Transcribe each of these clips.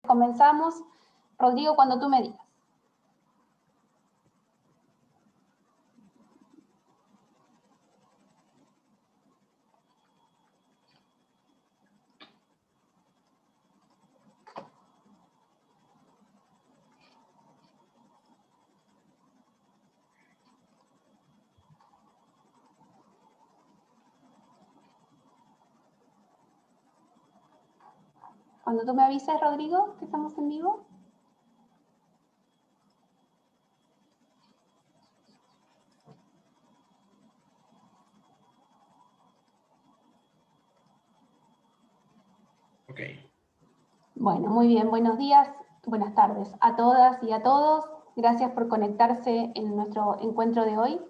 Comenzamos. Rodrigo, cuando tú me digas. Cuando tú me avises, Rodrigo, que estamos en vivo. Ok. Bueno, muy bien. Buenos días, buenas tardes a todas y a todos. Gracias por conectarse en nuestro encuentro de hoy.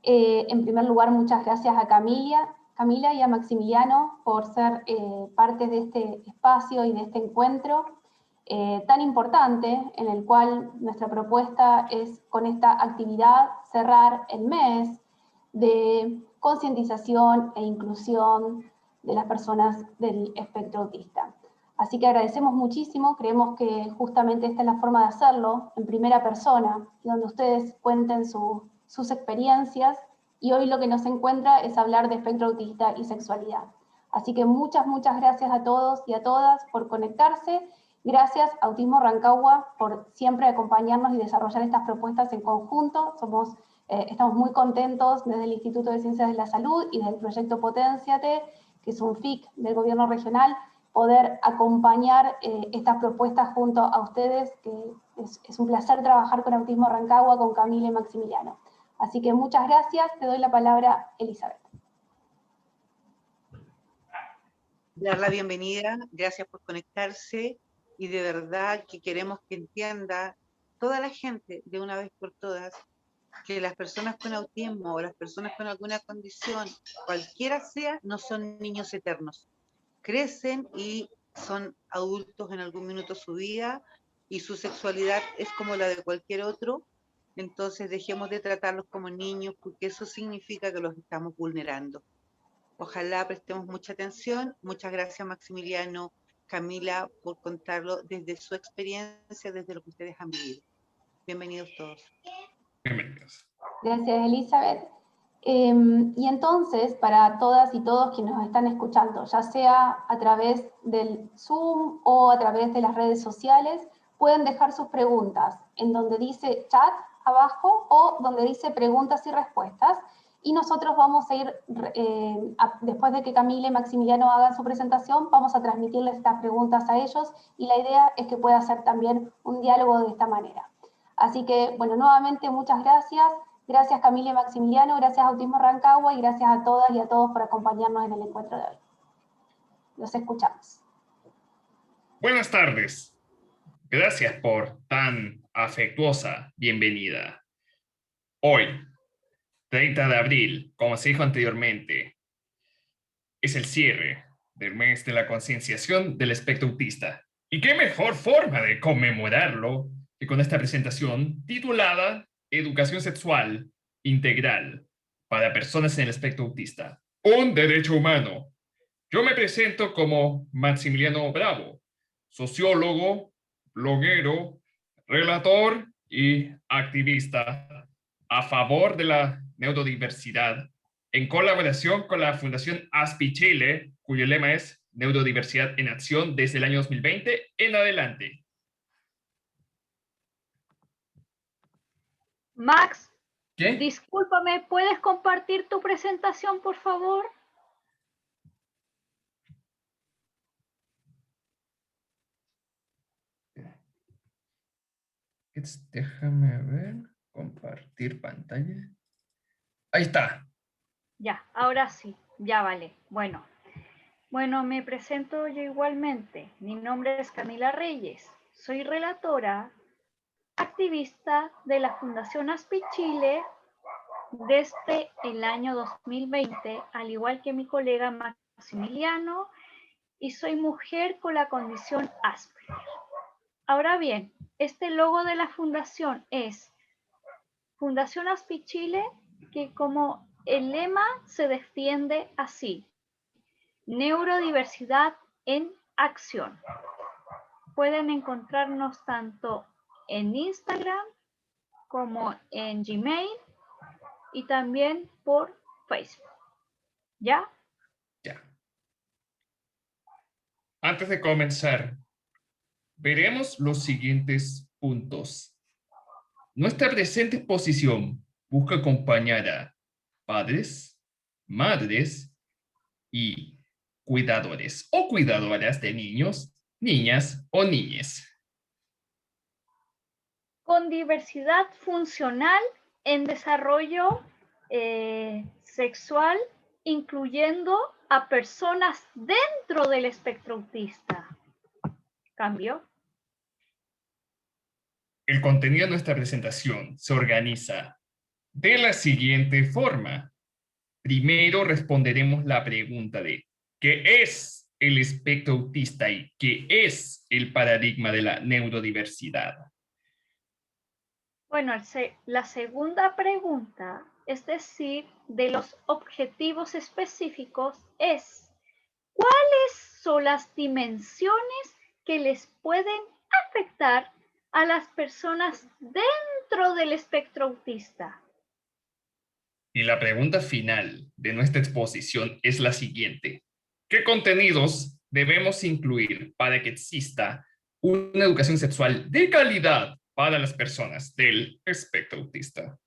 En primer lugar, muchas gracias a Camila y a Maximiliano por ser parte de este espacio y de este encuentro tan importante, en el cual nuestra propuesta es, con esta actividad, cerrar el mes de concientización e inclusión de las personas del espectro autista. Así que agradecemos muchísimo, creemos que justamente esta es la forma de hacerlo, en primera persona, donde ustedes cuenten sus experiencias, y hoy lo que nos encuentra es hablar de espectro autista y sexualidad. Así que muchas gracias a todos y a todas por conectarse. Gracias a Autismo Rancagua por siempre acompañarnos y desarrollar estas propuestas en conjunto. Estamos muy contentos desde el Instituto de Ciencias de la Salud y del proyecto Potenciate, que es un FIC del gobierno regional, poder acompañar estas propuestas junto a ustedes, que es un placer trabajar con Autismo Rancagua, con Camila y Maximiliano. Así que muchas gracias, te doy la palabra, Elizabeth. Dar la bienvenida, gracias por conectarse, y de verdad que queremos que entienda toda la gente de una vez por todas que las personas con autismo o las personas con alguna condición, cualquiera sea, no son niños eternos. Crecen y son adultos en algún minuto de su vida, y su sexualidad es como la de cualquier otro. Entonces dejemos de tratarlos como niños, porque eso significa que los estamos vulnerando. Ojalá prestemos mucha atención. Muchas gracias, Maximiliano, Camila, por contarlo desde su experiencia, desde lo que ustedes han vivido. Bienvenidos todos. Bienvenidos. Gracias, Elizabeth. Y entonces, para todas y todos quienes nos están escuchando, ya sea a través del Zoom o a través de las redes sociales, pueden dejar sus preguntas en donde dice chat abajo o donde dice preguntas y respuestas. Y nosotros vamos a ir, después de que Camila y Maximiliano hagan su presentación, vamos a transmitirles estas preguntas a ellos, y la idea es que pueda ser también un diálogo de esta manera. Así que, bueno, nuevamente muchas gracias. Gracias, Camila y Maximiliano, gracias a Autismo Rancagua, y gracias a todas y a todos por acompañarnos en el encuentro de hoy. Los escuchamos. Buenas tardes. Gracias por tan afectuosa bienvenida. Hoy, 30 de abril, como se dijo anteriormente, es el cierre del mes de la concienciación del espectro autista. ¿Y qué mejor forma de conmemorarlo que con esta presentación titulada Educación Sexual Integral para Personas en el Espectro Autista? Un derecho humano. Yo me presento como Maximiliano Bravo, sociólogo, bloguero, relator y activista a favor de la neurodiversidad, en colaboración con la Fundación ASPI Chile, cuyo lema es Neurodiversidad en Acción desde el año 2020 en adelante. Max, ¿Qué? discúlpame, ¿puedes compartir tu presentación, por favor? Déjame ver, compartir pantalla. Ahí está. Ya, ahora sí, ya vale. Bueno, me presento yo igualmente. Mi nombre es Camila Reyes. Soy relatora, activista de la Fundación ASPI Chile desde el año 2020, al igual que mi colega Maximiliano, y soy mujer con la condición Asperger. Ahora bien, este logo de la fundación es Fundación ASPI Chile, que como el lema se defiende así: neurodiversidad en acción. pueden encontrarnos tanto en Instagram como en Gmail y también por Facebook. ¿Ya? Ya. Antes de comenzar, veremos los siguientes puntos. Nuestra presente exposición busca acompañar a padres, madres y cuidadores o cuidadoras de niños, niñas o niñes. Con diversidad funcional en desarrollo sexual, incluyendo a personas dentro del espectro autista. ¿Cambio? El contenido de nuestra presentación se organiza de la siguiente forma. Primero responderemos la pregunta de ¿qué es el espectro autista y qué es el paradigma de la neurodiversidad? Bueno, la segunda pregunta, es decir, de los objetivos específicos, es ¿cuáles son las dimensiones que les pueden afectar a las personas dentro del espectro autista? Y la pregunta final de nuestra exposición es la siguiente. ¿Qué contenidos debemos incluir para que exista una educación sexual de calidad para las personas del espectro autista?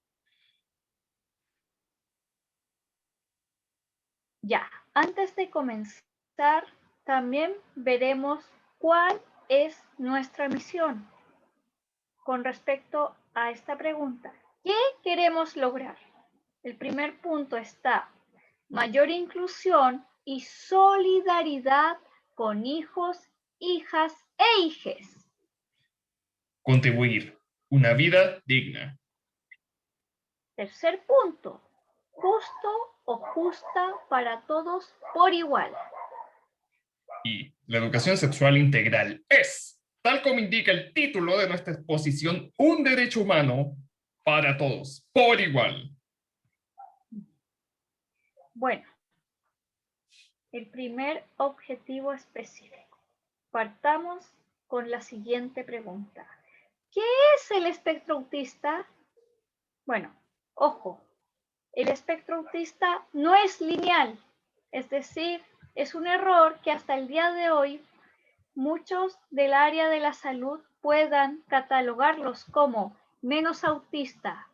Ya, antes de comenzar, también veremos cuál es nuestra misión con respecto a esta pregunta. ¿Qué queremos lograr? El primer punto está mayor inclusión y solidaridad con hijos, hijas e hijes. Contribuir una vida digna. Tercer punto, justo o justa para todos por igual. Y la educación sexual integral es, tal como indica el título de nuestra exposición, un derecho humano para todos, por igual. Bueno, el primer objetivo específico. Partamos con la siguiente pregunta. ¿Qué es el espectro autista? Bueno, ojo, el espectro autista no es lineal, es decir, es un error que hasta el día de hoy muchos del área de la salud puedan catalogarlos como menos autista,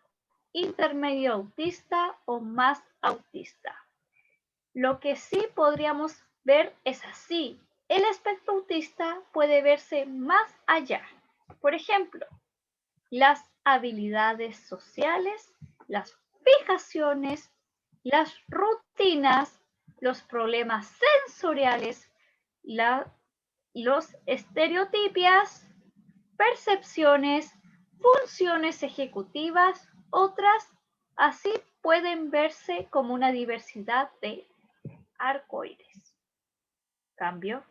intermedio autista o más autista. Lo que sí podríamos ver es así. El espectro autista puede verse más allá. Por ejemplo, las habilidades sociales, las fijaciones, las rutinas, los problemas sensoriales, los estereotipias, percepciones, funciones ejecutivas, otras, así pueden verse como una diversidad de arcoíris. ¿Cambio?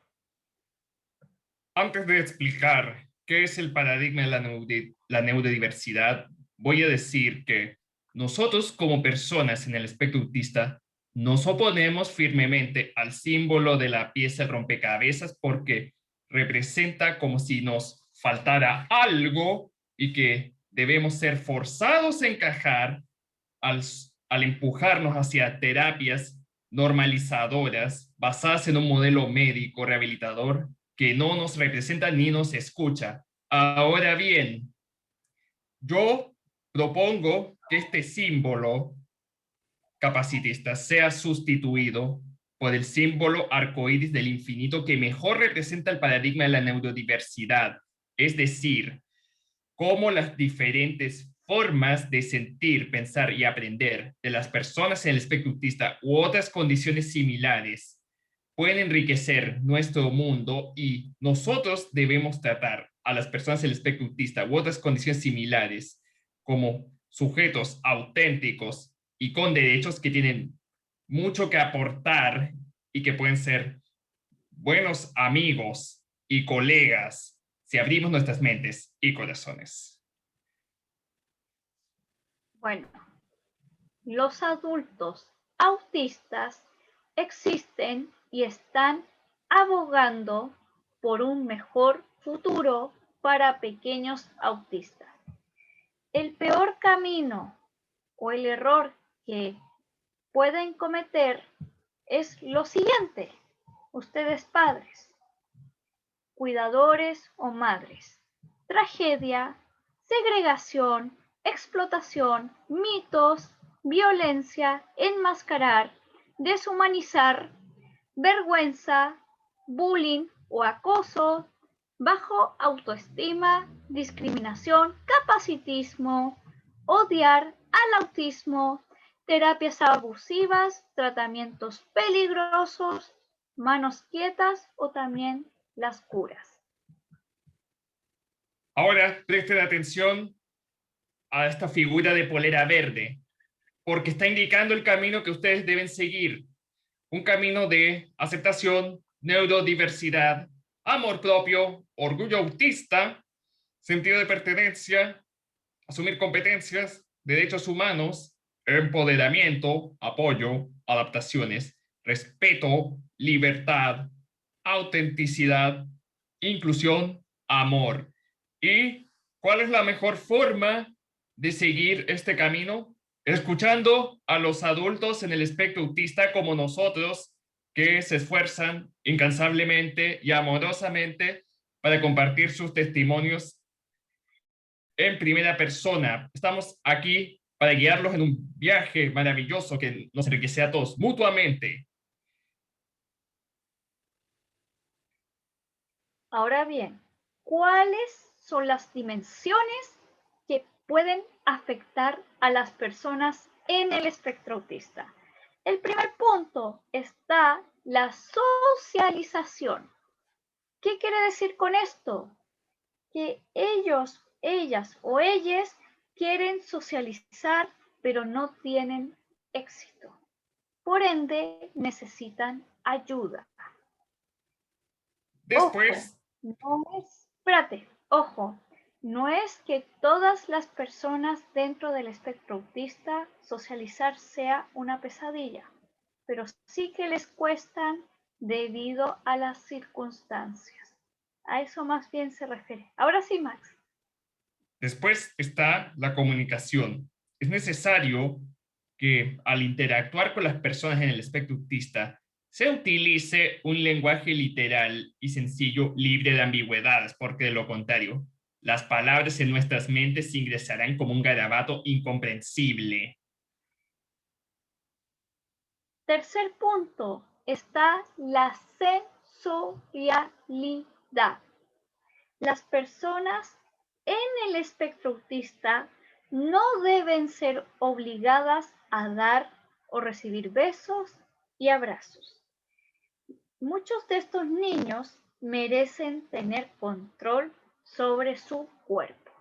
Antes de explicar qué es el paradigma de la neurodiversidad, voy a decir que nosotros como personas en el espectro autista nos oponemos firmemente al símbolo de la pieza rompecabezas porque representa como si nos faltara algo y que debemos ser forzados a encajar al empujarnos hacia terapias normalizadoras basadas en un modelo médico rehabilitador que no nos representa ni nos escucha. Ahora bien, yo propongo que este símbolo capacitista sea sustituido por el símbolo arcoíris del infinito que mejor representa el paradigma de la neurodiversidad, es decir, cómo las diferentes formas de sentir, pensar y aprender de las personas en el espectro autista u otras condiciones similares pueden enriquecer nuestro mundo y nosotros debemos tratar a las personas del espectro autista u otras condiciones similares como sujetos auténticos y con derechos que tienen mucho que aportar y que pueden ser buenos amigos y colegas si abrimos nuestras mentes y corazones. Bueno, los adultos autistas existen y están abogando por un mejor futuro para pequeños autistas. El peor camino o el error que pueden cometer es lo siguiente. Ustedes padres, cuidadores o madres, tragedia, segregación, explotación, mitos, violencia, enmascarar, deshumanizar, vergüenza, bullying o acoso, bajo autoestima, discriminación, capacitismo, odiar al autismo, terapias abusivas, tratamientos peligrosos, manos quietas o también las curas. Ahora presten atención a esta figura de polera verde, porque está indicando el camino que ustedes deben seguir. Un camino de aceptación, neurodiversidad, amor propio, orgullo autista, sentido de pertenencia, asumir competencias, derechos humanos, empoderamiento, apoyo, adaptaciones, respeto, libertad, autenticidad, inclusión, amor. ¿Y cuál es la mejor forma de seguir este camino? Escuchando a los adultos en el espectro autista como nosotros, que se esfuerzan incansablemente y amorosamente para compartir sus testimonios en primera persona. Estamos aquí para guiarlos en un viaje maravilloso que nos enriquece a todos mutuamente. Ahora bien, ¿cuáles son las dimensiones que pueden afectar a las personas en el espectro autista? El primer punto está la socialización. ¿Qué quiere decir con esto? Que ellos, ellas o ellas quieren socializar, pero no tienen éxito. Por ende, necesitan ayuda. Después, Ojo, no es que todas las personas dentro del espectro autista socializar sea una pesadilla, pero sí que les cuestan debido a las circunstancias. A eso más bien se refiere. Ahora sí, Max. después está la comunicación. Es necesario que al interactuar con las personas en el espectro autista se utilice un lenguaje literal y sencillo, libre de ambigüedades, porque de lo contrario, las palabras en nuestras mentes ingresarán como un garabato incomprensible. Tercer punto, está la sensorialidad. Las personas en el espectro autista no deben ser obligadas a dar o recibir besos y abrazos. Muchos de estos niños merecen tener control sobre su cuerpo.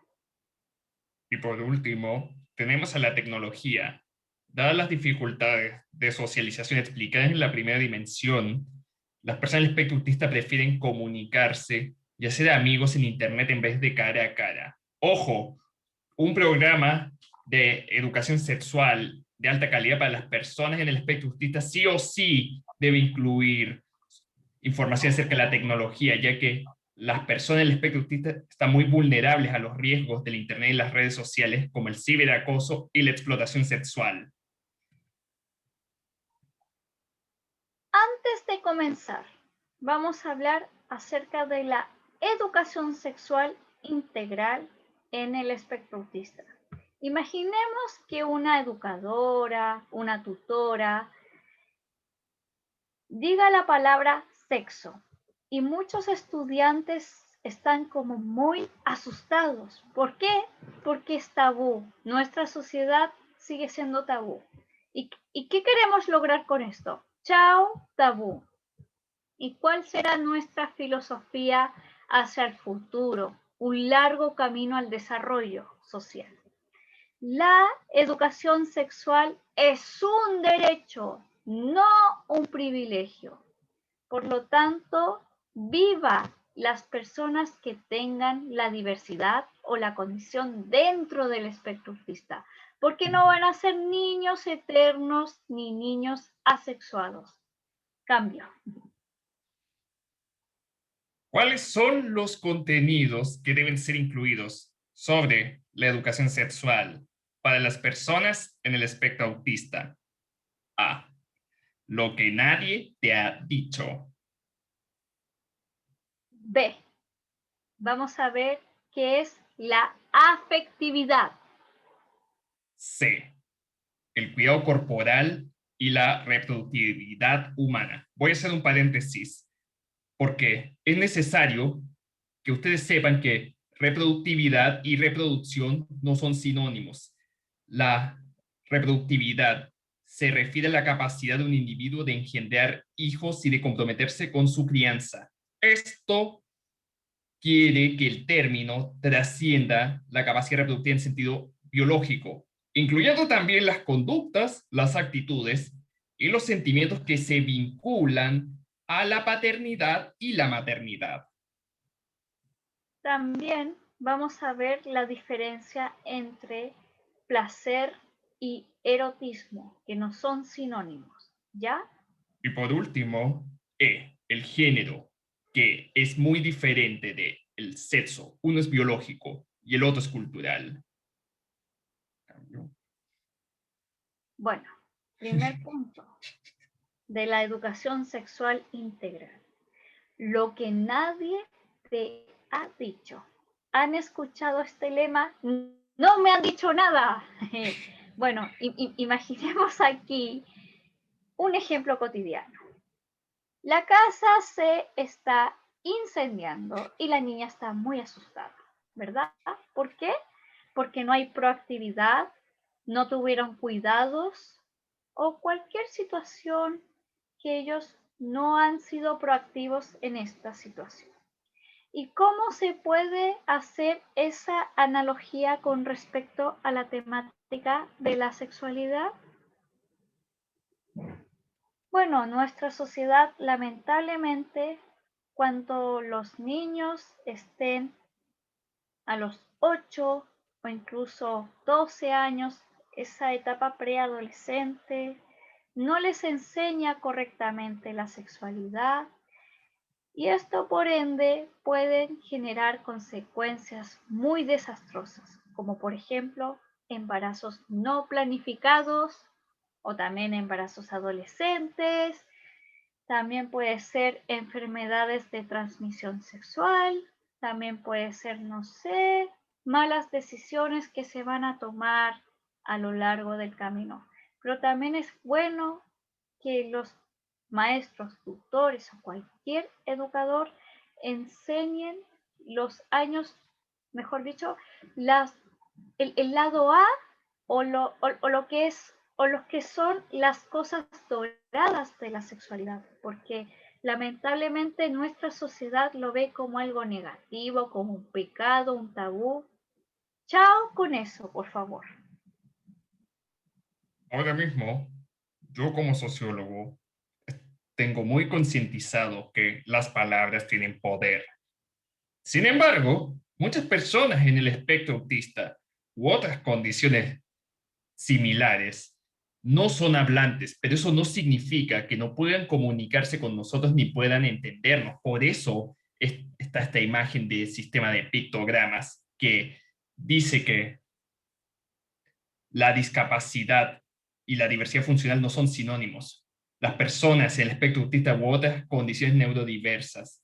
Y por último, tenemos a la tecnología. Dadas las dificultades de socialización explicadas en la primera dimensión, las personas del espectro autista prefieren comunicarse y hacer amigos en Internet en vez de cara a cara. Ojo, un programa de educación sexual de alta calidad para las personas en el espectro autista sí o sí debe incluir información acerca de la tecnología, ya que las personas del espectro autista están muy vulnerables a los riesgos del Internet y las redes sociales, como el ciberacoso y la explotación sexual. Antes de comenzar, vamos a hablar acerca de la educación sexual integral en el espectro autista. Imaginemos que una educadora, una tutora, diga la palabra sexo y muchos estudiantes están como muy asustados. ¿Por qué? Porque es tabú. Nuestra sociedad sigue siendo tabú. ¿Y qué queremos lograr con esto? Chao, tabú. ¿Y cuál será nuestra filosofía hacia el futuro? Un largo camino al desarrollo social. La educación sexual es un derecho, no un privilegio. Por lo tanto, viva las personas que tengan la diversidad o la condición dentro del espectro autista, porque no van a ser niños eternos ni niños asexuados. Cambio. ¿Cuáles son los contenidos que deben ser incluidos sobre la educación sexual para las personas en el espectro autista? A. Lo que nadie te ha dicho. B. Vamos a ver qué es la afectividad. C. El cuidado corporal y la reproductividad humana. Voy a hacer un paréntesis porque es necesario que ustedes sepan que reproductividad y reproducción no son sinónimos. La reproductividad se refiere a la capacidad de un individuo de engendrar hijos y de comprometerse con su crianza. Esto quiere que el término trascienda la capacidad reproductiva en sentido biológico, incluyendo también las conductas, las actitudes y los sentimientos que se vinculan a la paternidad y la maternidad. También vamos a ver la diferencia entre placer y erotismo, que no son sinónimos, ¿ya? Y por último, el género, que es muy diferente del sexo. Uno es biológico y el otro es cultural. Bueno, primer punto de la educación sexual integral. Lo que nadie te ha dicho. ¿Han escuchado este lema? No me han dicho nada. Bueno, imaginemos aquí un ejemplo cotidiano. La casa se está incendiando y la niña está muy asustada, ¿verdad? ¿Por qué? Porque no hay proactividad, no tuvieron cuidados o cualquier situación que ellos no han sido proactivos en esta situación. ¿Y cómo se puede hacer esa analogía con respecto a la temática de la sexualidad? Bueno, nuestra sociedad lamentablemente, cuando los niños estén a los 8 o incluso 12 años, esa etapa preadolescente, no les enseña correctamente la sexualidad y esto por ende puede generar consecuencias muy desastrosas, como por ejemplo embarazos no planificados o también embarazos adolescentes. También puede ser enfermedades de transmisión sexual, también puede ser, no sé, malas decisiones que se van a tomar a lo largo del camino. Pero también es bueno que los maestros, tutores o cualquier educador enseñen los años, mejor dicho, el lado A o lo que es o los que son las cosas doradas de la sexualidad, porque lamentablemente nuestra sociedad lo ve como algo negativo, como un pecado, un tabú. Chao con eso, por favor. Ahora mismo, yo como sociólogo, tengo muy concientizado que las palabras tienen poder. Sin embargo, muchas personas en el espectro autista u otras condiciones similares no son hablantes, pero eso no significa que no puedan comunicarse con nosotros ni puedan entendernos. Por eso está esta imagen de sistema de pictogramas que dice que la discapacidad y la diversidad funcional no son sinónimos. Las personas en el espectro autista u otras condiciones neurodiversas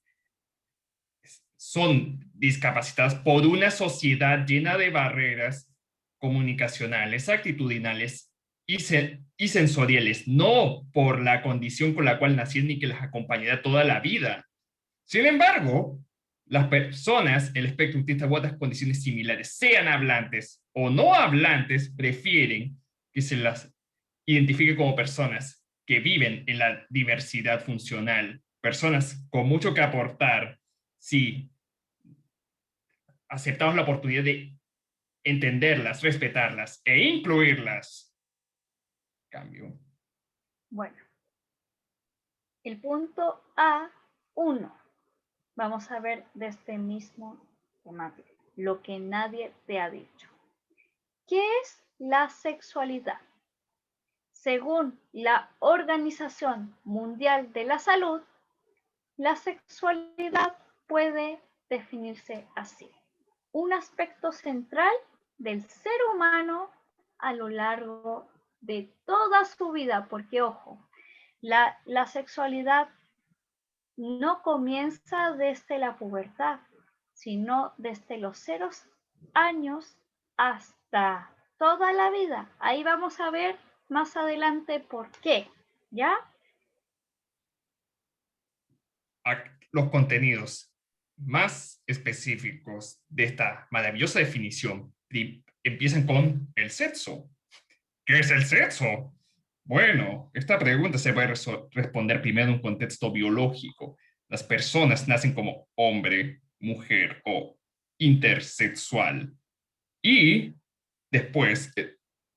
son discapacitadas por una sociedad llena de barreras comunicacionales, actitudinales y sensoriales, no por la condición con la cual nacieron y que las acompañará toda la vida. Sin embargo, las personas en el espectro autista u otras condiciones similares, sean hablantes o no hablantes, prefieren que se las identifique como personas que viven en la diversidad funcional, personas con mucho que aportar si aceptamos la oportunidad de entenderlas, respetarlas e incluirlas. Cambio. Bueno, el punto A1. Vamos a ver de este mismo temático, lo que nadie te ha dicho. ¿Qué es la sexualidad? Según la Organización Mundial de la Salud, la sexualidad puede definirse así: un aspecto central del ser humano a lo largo de toda su vida, porque ojo, la sexualidad no comienza desde la pubertad, sino desde los 0 años hasta toda la vida. Ahí vamos a ver más adelante por qué, ¿ya? Los contenidos más específicos de esta maravillosa definición empiezan con el sexo. ¿Qué es el sexo? Bueno, esta pregunta se puede responder primero en un contexto biológico. Las personas nacen como hombre, mujer o intersexual. Y después,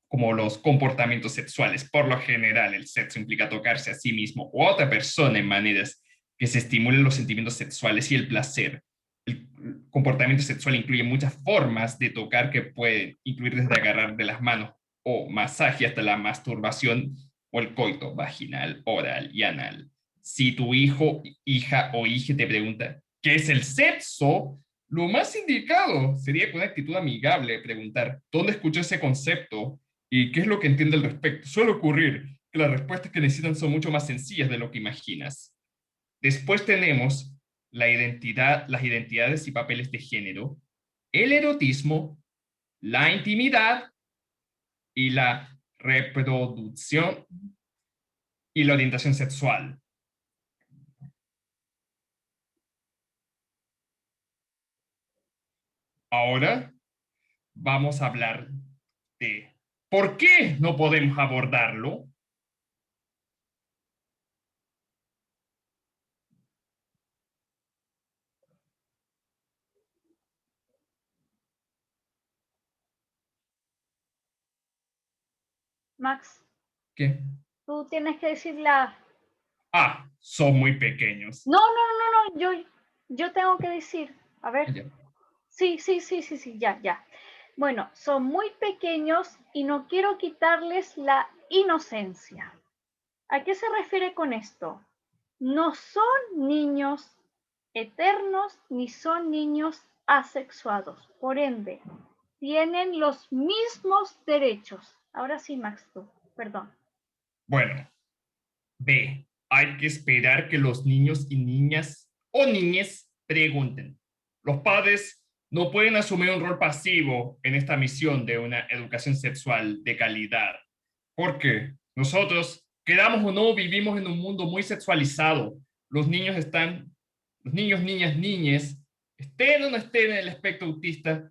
como los comportamientos sexuales, por lo general el sexo implica tocarse a sí mismo o a otra persona en maneras que se estimulen los sentimientos sexuales y el placer. El comportamiento sexual incluye muchas formas de tocar que pueden incluir desde agarrar de las manos o masaje hasta la masturbación o el coito vaginal, oral y anal. Si tu hijo, hija o hija te pregunta, ¿qué es el sexo? Lo más indicado sería con una actitud amigable preguntar, ¿dónde escuchó ese concepto? ¿Y qué es lo que entiende al respecto? Suele ocurrir que las respuestas que necesitan son mucho más sencillas de lo que imaginas. Después tenemos las identidades y papeles de género, el erotismo, la intimidad y la reproducción y la orientación sexual. Ahora vamos a hablar de por qué no podemos abordarlo. Max, ¿Qué? tú tienes que decir la... Son muy pequeños. No, yo tengo que decir, a ver. Ya. Sí, ya. Bueno, son muy pequeños y no quiero quitarles la inocencia. ¿A qué se refiere con esto? No son niños eternos ni son niños asexuados. Por ende, tienen los mismos derechos. Ahora sí, Max, tú, perdón. Bueno, B. Hay que esperar que los niños y niñas o niñes pregunten. Los padres no pueden asumir un rol pasivo en esta misión de una educación sexual de calidad. Porque nosotros, queramos o no, vivimos en un mundo muy sexualizado. Los niños, niñas, niñes, estén o no estén en el espectro autista,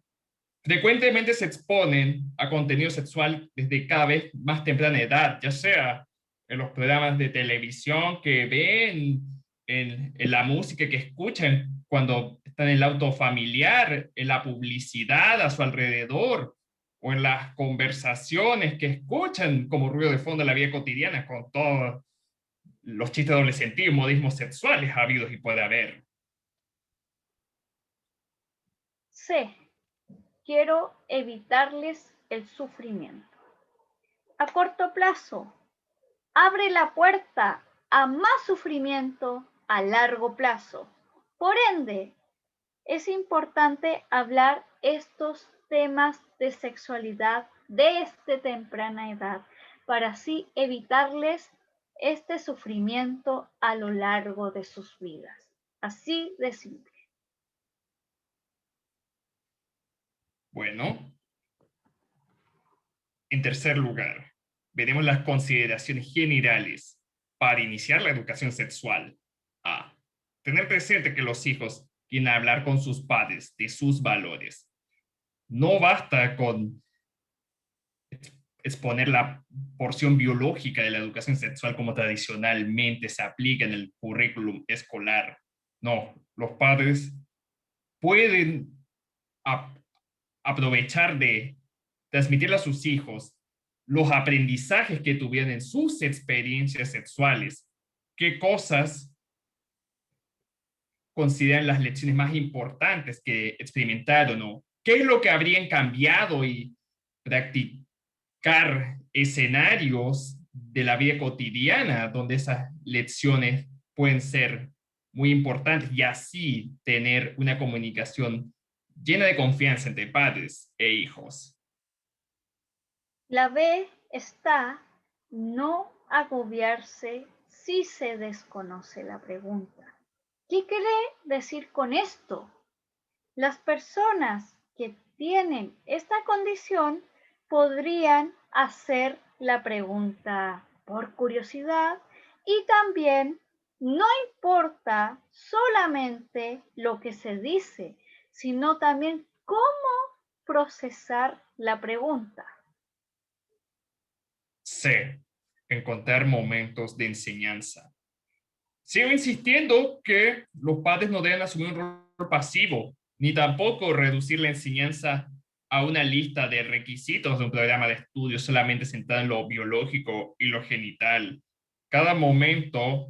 frecuentemente se exponen a contenido sexual desde cada vez más temprana edad, ya sea en los programas de televisión que ven, en la música que escuchan cuando están en el auto familiar, en la publicidad a su alrededor, o en las conversaciones que escuchan como ruido de fondo en la vida cotidiana con todos los chistes de doble sentido y modismos sexuales habidos y puede haber. C. Quiero evitarles el sufrimiento. A corto plazo, abre la puerta a más sufrimiento a largo plazo. Por ende, es importante hablar estos temas de sexualidad desde temprana edad para así evitarles este sufrimiento a lo largo de sus vidas. Así de simple. Bueno, en tercer lugar, veremos las consideraciones generales para iniciar la educación sexual. A. Tener presente que los hijos quieren hablar con sus padres de sus valores. No basta con exponer la porción biológica de la educación sexual como tradicionalmente se aplica en el currículum escolar. No, los padres pueden aprovechar de transmitirle a sus hijos los aprendizajes que tuvieron en sus experiencias sexuales, qué cosas consideran las lecciones más importantes que experimentaron o qué es lo que habrían cambiado y practicar escenarios de la vida cotidiana donde esas lecciones pueden ser muy importantes y así tener una comunicación llena de confianza entre padres e hijos. La B está no agobiarse si se desconoce la pregunta. ¿Qué quiere decir con esto? Las personas que tienen esta condición podrían hacer la pregunta por curiosidad y también no importa solamente lo que se dice, sino también cómo procesar la pregunta. C. Encontrar momentos de enseñanza. Sigo insistiendo que los padres no deben asumir un rol pasivo, ni tampoco reducir la enseñanza a una lista de requisitos de un programa de estudio solamente centrado en lo biológico y lo genital. Cada momento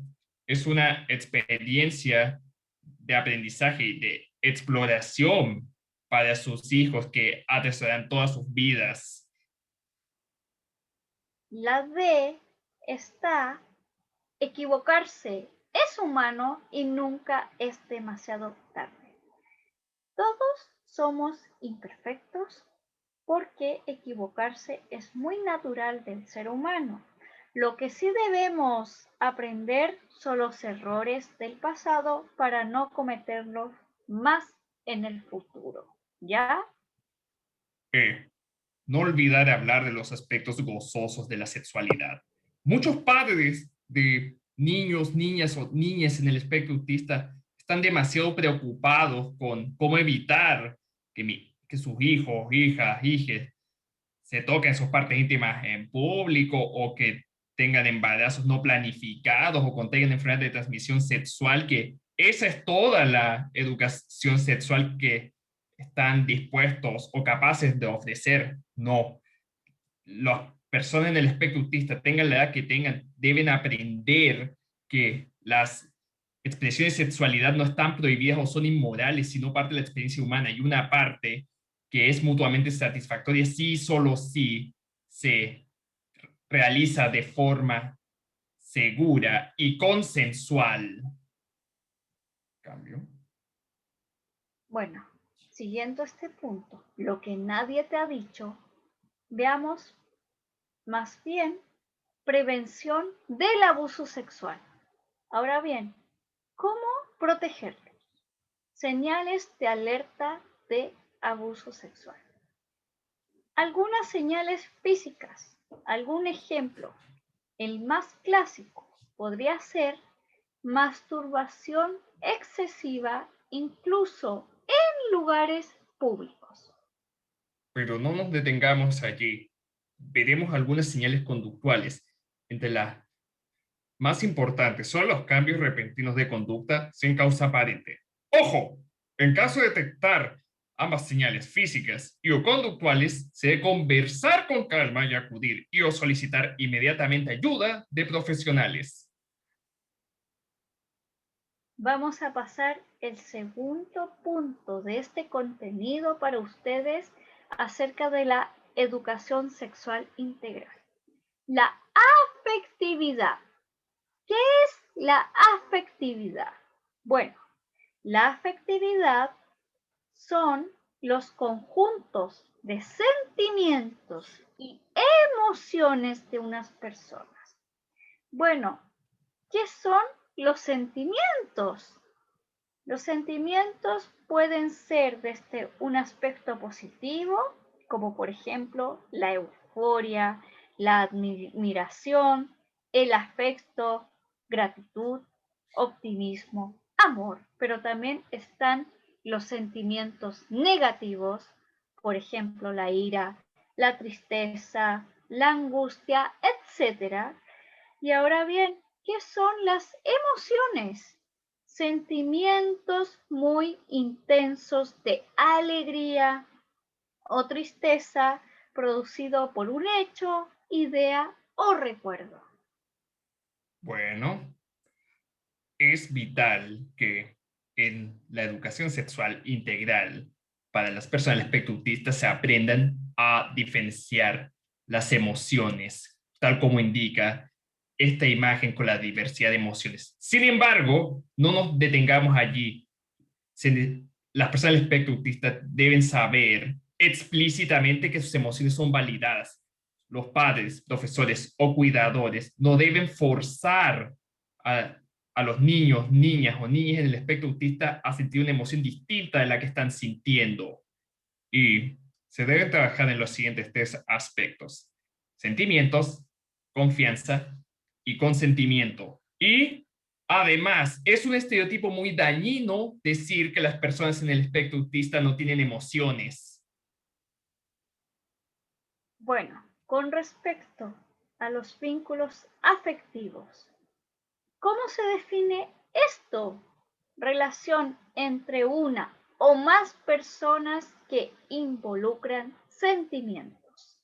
es una experiencia de aprendizaje y de exploración para sus hijos que atesorarán todas sus vidas. La D está equivocarse. Es humano y nunca es demasiado tarde. Todos somos imperfectos porque equivocarse es muy natural del ser humano. Lo que sí debemos aprender son los errores del pasado para no cometerlos más en el futuro. ¿Ya? No olvidar hablar de los aspectos gozosos de la sexualidad. Muchos padres de niños, niñas o niñas en el espectro autista están demasiado preocupados con cómo evitar que sus hijos, hijas, hijes se toquen sus partes íntimas en público o que tengan embarazos no planificados o contengan enfermedades de transmisión sexual, que esa es toda la educación sexual que están dispuestos o capaces de ofrecer. No. Las personas en el espectro autista, tengan la edad que tengan, deben aprender que las expresiones de sexualidad no están prohibidas o son inmorales, sino parte de la experiencia humana, y una parte que es mutuamente satisfactoria sí, solo si se realiza de forma segura y consensual. Cambio. Bueno, siguiendo este punto, lo que nadie te ha dicho, veamos más bien prevención del abuso sexual. Ahora bien, ¿cómo protegerlo? Señales de alerta de abuso sexual. Algunas señales físicas. Algún ejemplo. El más clásico podría ser masturbación excesiva, incluso en lugares públicos. Pero no nos detengamos allí. Veremos algunas señales conductuales. Entre las más importantes son los cambios repentinos de conducta sin causa aparente. ¡Ojo! En caso de detectar ambas señales físicas y o conductuales, se debe conversar con calma y acudir y o solicitar inmediatamente ayuda de profesionales. Vamos a pasar el segundo punto de este contenido para ustedes acerca de la educación sexual integral. La afectividad. ¿Qué es la afectividad? Bueno, la afectividad son los conjuntos de sentimientos y emociones de unas personas. Bueno, ¿qué son los sentimientos? Los sentimientos pueden ser desde un aspecto positivo, como por ejemplo la euforia, la admiración, el afecto, gratitud, optimismo, amor, pero también están los sentimientos negativos, por ejemplo la ira, la tristeza, la angustia, etc. Y ahora bien, ¿qué son las emociones? Sentimientos muy intensos de alegría o tristeza producido por un hecho, idea o recuerdo. Bueno, es vital que en la educación sexual integral para las personas del espectro autista se aprendan a diferenciar las emociones, tal como indica esta imagen con la diversidad de emociones. Sin embargo, no nos detengamos allí. Las personas del espectro autista deben saber explícitamente que sus emociones son validadas. Los padres, profesores o cuidadores no deben forzar a los niños, niñas o niñas en el espectro autista a sentir una emoción distinta de la que están sintiendo. Y se debe trabajar en los siguientes tres aspectos: sentimientos, confianza y consentimiento. Y además, es un estereotipo muy dañino decir que las personas en el espectro autista no tienen emociones. Bueno, con respecto a los vínculos afectivos, ¿cómo se define esto? Relación entre una o más personas que involucran sentimientos.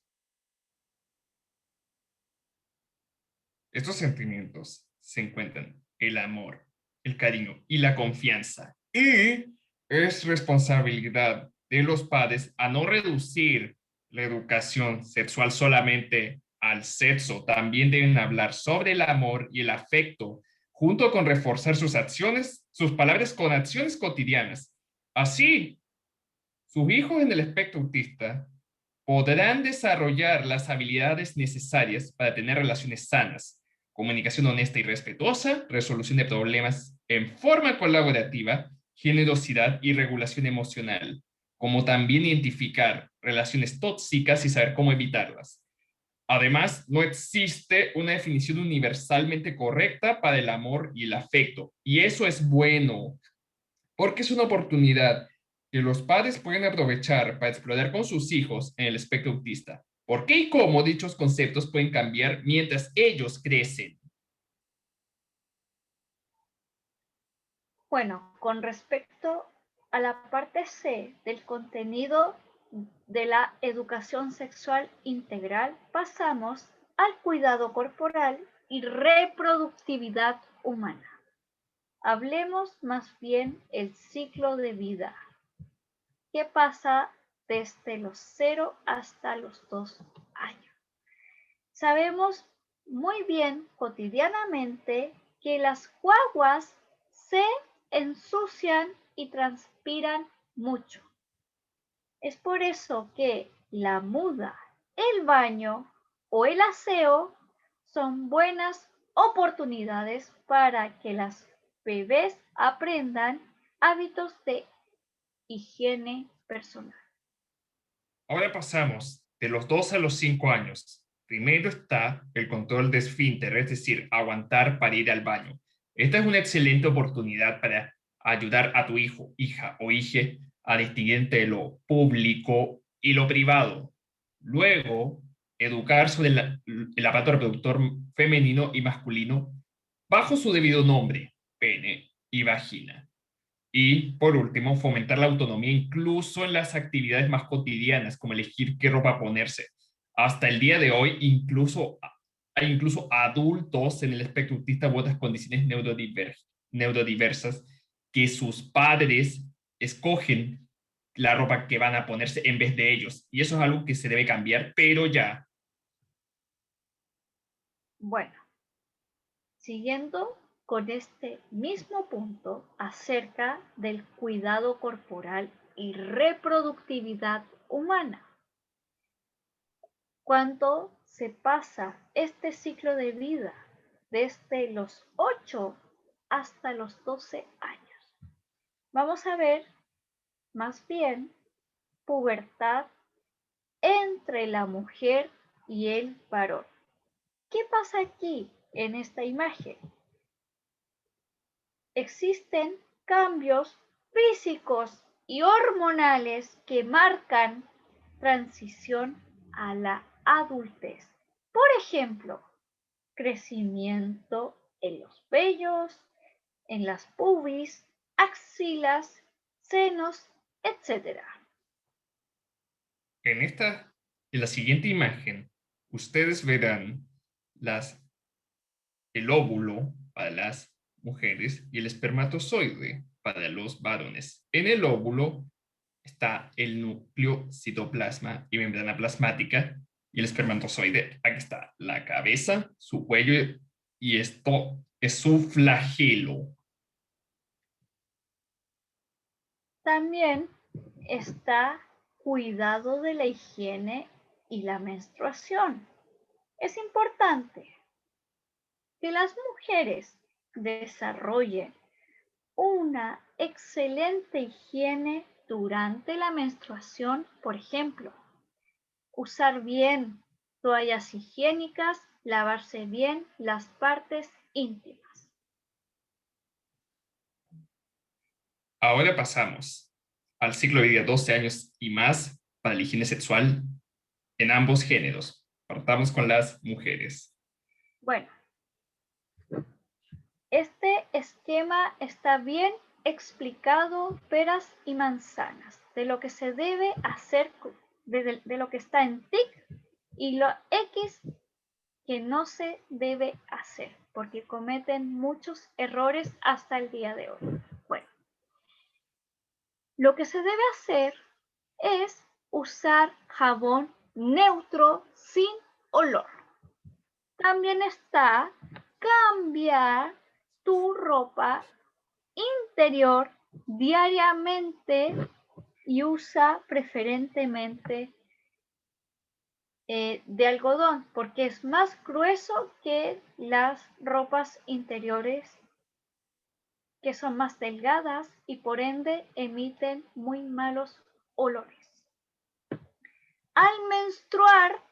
Estos sentimientos se encuentran el amor, el cariño y la confianza. Y es responsabilidad de los padres a no reducir la educación sexual solamente al sexo. También deben hablar sobre el amor y el afecto, junto con reforzar sus acciones, sus palabras con acciones cotidianas. Así, sus hijos en el espectro autista podrán desarrollar las habilidades necesarias para tener relaciones sanas, comunicación honesta y respetuosa, resolución de problemas en forma colaborativa, generosidad y regulación emocional, como también identificar relaciones tóxicas y saber cómo evitarlas. Además, no existe una definición universalmente correcta para el amor y el afecto, y eso es bueno, porque es una oportunidad que los padres pueden aprovechar para explorar con sus hijos en el espectro autista. ¿Por qué y cómo dichos conceptos pueden cambiar mientras ellos crecen? Bueno, con respecto a la parte C del contenido de la educación sexual integral, pasamos al cuidado corporal y reproductividad humana. Hablemos más bien el ciclo de vida. ¿Qué pasa desde los 0 hasta los 2 años? Sabemos muy bien cotidianamente que las guaguas se ensucian y transpiran mucho. Es por eso que la muda, el baño o el aseo son buenas oportunidades para que las bebés aprendan hábitos de higiene personal. Ahora pasamos de los 2 a los 5 años. Primero está el control de esfínter, es decir, aguantar para ir al baño. Esta es una excelente oportunidad para ayudar a tu hijo, hija o hije a distinguir entre lo público y lo privado. Luego, educar sobre el aparato reproductor femenino y masculino bajo su debido nombre, pene y vagina. Y por último, fomentar la autonomía incluso en las actividades más cotidianas, como elegir qué ropa ponerse. Hasta el día de hoy, hay incluso adultos en el espectro autista u otras condiciones neurodiversas que sus padres escogen la ropa que van a ponerse en vez de ellos. Y eso es algo que se debe cambiar, pero ya. Bueno, siguiendo con este mismo punto acerca del cuidado corporal y reproductividad humana. Cuando se pasa este ciclo de vida desde los 8 hasta los 12 años, vamos a ver más bien pubertad entre la mujer y el varón. ¿Qué pasa aquí en esta imagen? Existen cambios físicos y hormonales que marcan transición a la adultez. Por ejemplo, crecimiento en los vellos, en las pubis, axilas, senos, etc. En la siguiente imagen, ustedes verán el óvulo para las mujeres y el espermatozoide para los varones. En el óvulo está el núcleo, citoplasma y membrana plasmática, y el espermatozoide, aquí está la cabeza, su cuello y esto es su flagelo. También está cuidado de la higiene y la menstruación. Es importante que las mujeres desarrollen una excelente higiene durante la menstruación, por ejemplo, usar bien toallas higiénicas, lavarse bien las partes íntimas. Ahora pasamos al ciclo de vida 12 años y más para la higiene sexual en ambos géneros. Partamos con las mujeres. Bueno, este esquema está bien explicado, peras y manzanas, de lo que se debe hacer, de lo que está en TIC y lo X que no se debe hacer, porque cometen muchos errores hasta el día de hoy. Bueno, lo que se debe hacer es usar jabón neutro sin olor. También está cambiar tu ropa interior diariamente y usa preferentemente de algodón, porque es más grueso que las ropas interiores, que son más delgadas y por ende emiten muy malos olores. Al menstruar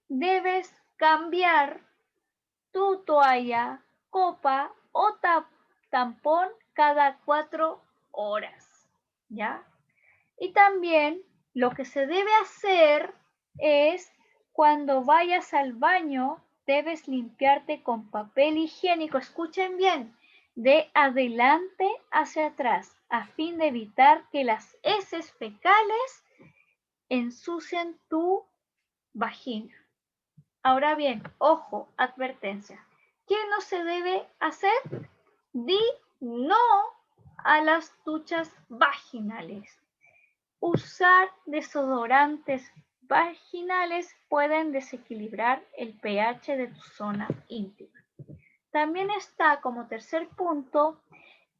debes cambiar tu toalla, copa o tampón cada 4 horas, ¿ya? Y también lo que se debe hacer es cuando vayas al baño, debes limpiarte con papel higiénico, escuchen bien, de adelante hacia atrás, a fin de evitar que las heces fecales ensucien tu vagina. Ahora bien, ojo, advertencia. ¿Qué no se debe hacer? Di no a las duchas vaginales. Usar desodorantes vaginales pueden desequilibrar el pH de tu zona íntima. También está como tercer punto,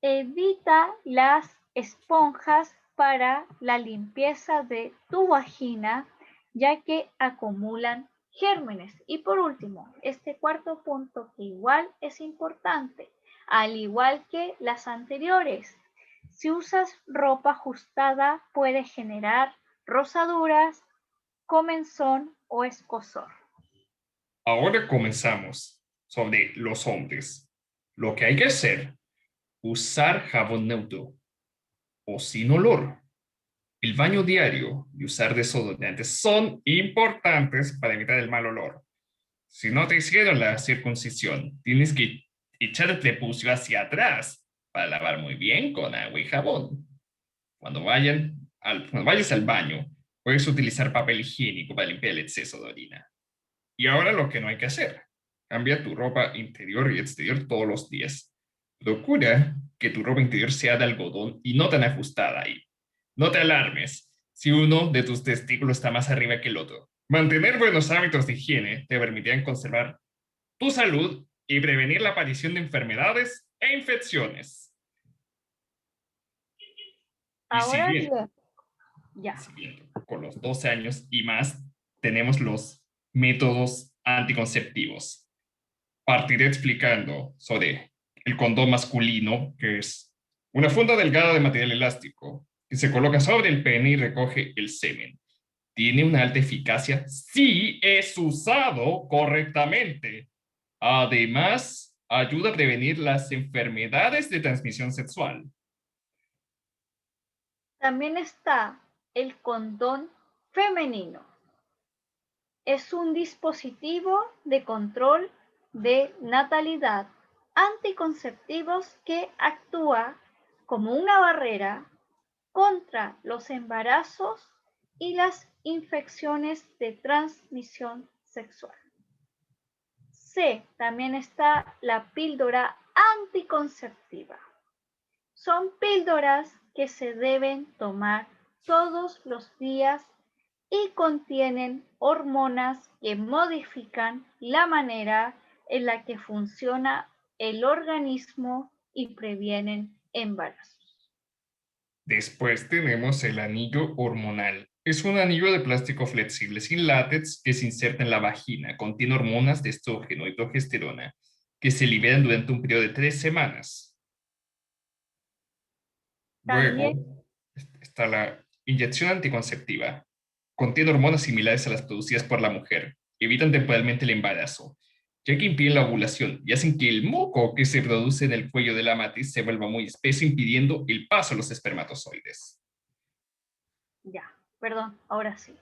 evita las esponjas para la limpieza de tu vagina, ya que acumulan gérmenes. Y por último, este cuarto punto que igual es importante, al igual que las anteriores, si usas ropa ajustada puede generar rosaduras, comezón o escozor. Ahora comenzamos sobre los hombres. Lo que hay que hacer, usar jabón neutro o sin olor. El baño diario y usar desodorantes son importantes para evitar el mal olor. Si no te hicieron la circuncisión, tienes que echar el prepucio hacia atrás para lavar muy bien con agua y jabón. Cuando vayas al baño, puedes utilizar papel higiénico para limpiar el exceso de orina. Y ahora lo que no hay que hacer, cambia tu ropa interior y exterior todos los días. Procura que tu ropa interior sea de algodón y no tan ajustada ahí. No te alarmes si uno de tus testículos está más arriba que el otro. Mantener buenos hábitos de higiene te permitirán conservar tu salud y prevenir la aparición de enfermedades e infecciones. Ahora bien, ya. Siguiendo, con los 12 años y más, tenemos los métodos anticonceptivos. Partiré explicando sobre el condón masculino, que es una funda delgada de material elástico que se coloca sobre el pene y recoge el semen. Tiene una alta eficacia si es usado correctamente. Además, ayuda a prevenir las enfermedades de transmisión sexual. También está el condón femenino. Es un dispositivo de control de natalidad anticonceptivos que actúa como una barrera contra los embarazos y las infecciones de transmisión sexual. C. También está la píldora anticonceptiva. Son píldoras que se deben tomar todos los días y contienen hormonas que modifican la manera en la que funciona el organismo y previenen embarazos. Después tenemos el anillo hormonal. Es un anillo de plástico flexible sin látex que se inserta en la vagina. Contiene hormonas de estrógeno y progesterona que se liberan durante un periodo de 3 semanas. También, Luego está la inyección anticonceptiva. Contiene hormonas similares a las producidas por la mujer. Evitan temporalmente el embarazo, ya que impiden la ovulación y hacen que el moco que se produce en el cuello de la matriz se vuelva muy espeso, impidiendo el paso a los espermatozoides. ya, perdón, ahora sí.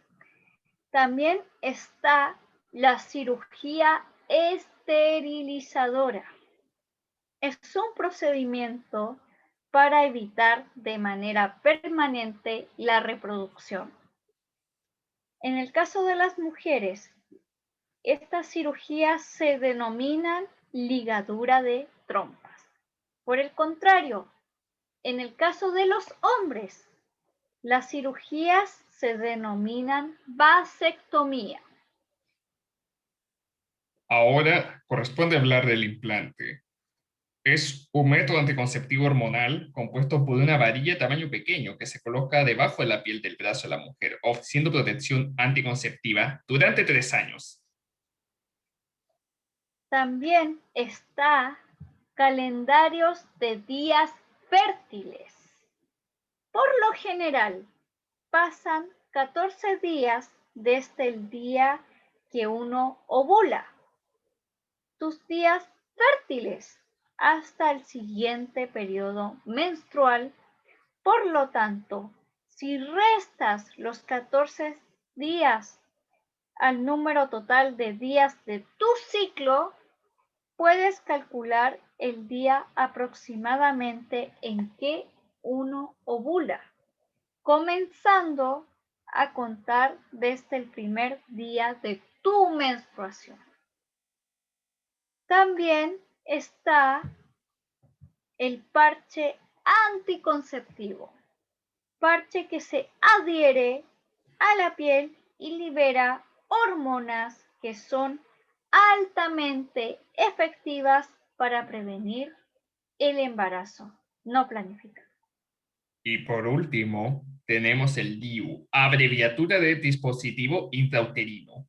También está la cirugía esterilizadora. Es un procedimiento para evitar de manera permanente la reproducción. En el caso de las mujeres, estas cirugías se denominan ligadura de trompas. Por el contrario, en el caso de los hombres, las cirugías se denominan vasectomía. Ahora corresponde hablar del implante. Es un método anticonceptivo hormonal compuesto por una varilla de tamaño pequeño que se coloca debajo de la piel del brazo de la mujer, ofreciendo protección anticonceptiva durante 3 años. También está calendarios de días fértiles. Por lo general, pasan 14 días desde el día que uno ovula. Tus días fértiles hasta el siguiente periodo menstrual. Por lo tanto, si restas los 14 días al número total de días de tu ciclo, puedes calcular el día aproximadamente en que uno ovula, comenzando a contar desde el primer día de tu menstruación. También está el parche anticonceptivo, parche que se adhiere a la piel y libera hormonas que son altamente efectivas para prevenir el embarazo no planificado. Y por último, tenemos el DIU, abreviatura de dispositivo intrauterino.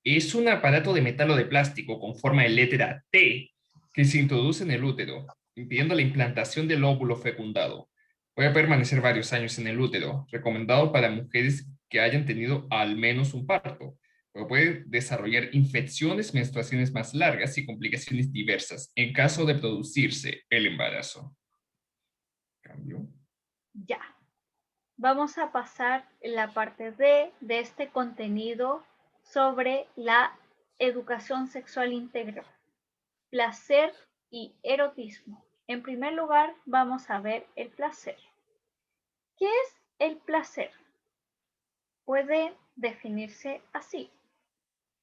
Es un aparato de metal o de plástico con forma de letra T que se introduce en el útero, impidiendo la implantación del óvulo fecundado. Puede permanecer varios años en el útero, recomendado para mujeres que hayan tenido al menos un parto, pero puede desarrollar infecciones, menstruaciones más largas y complicaciones diversas en caso de producirse el embarazo. Cambio. Ya. Vamos a pasar en la parte D de este contenido sobre la educación sexual integral, placer y erotismo. En primer lugar, vamos a ver el placer. ¿Qué es el placer? Puede definirse así: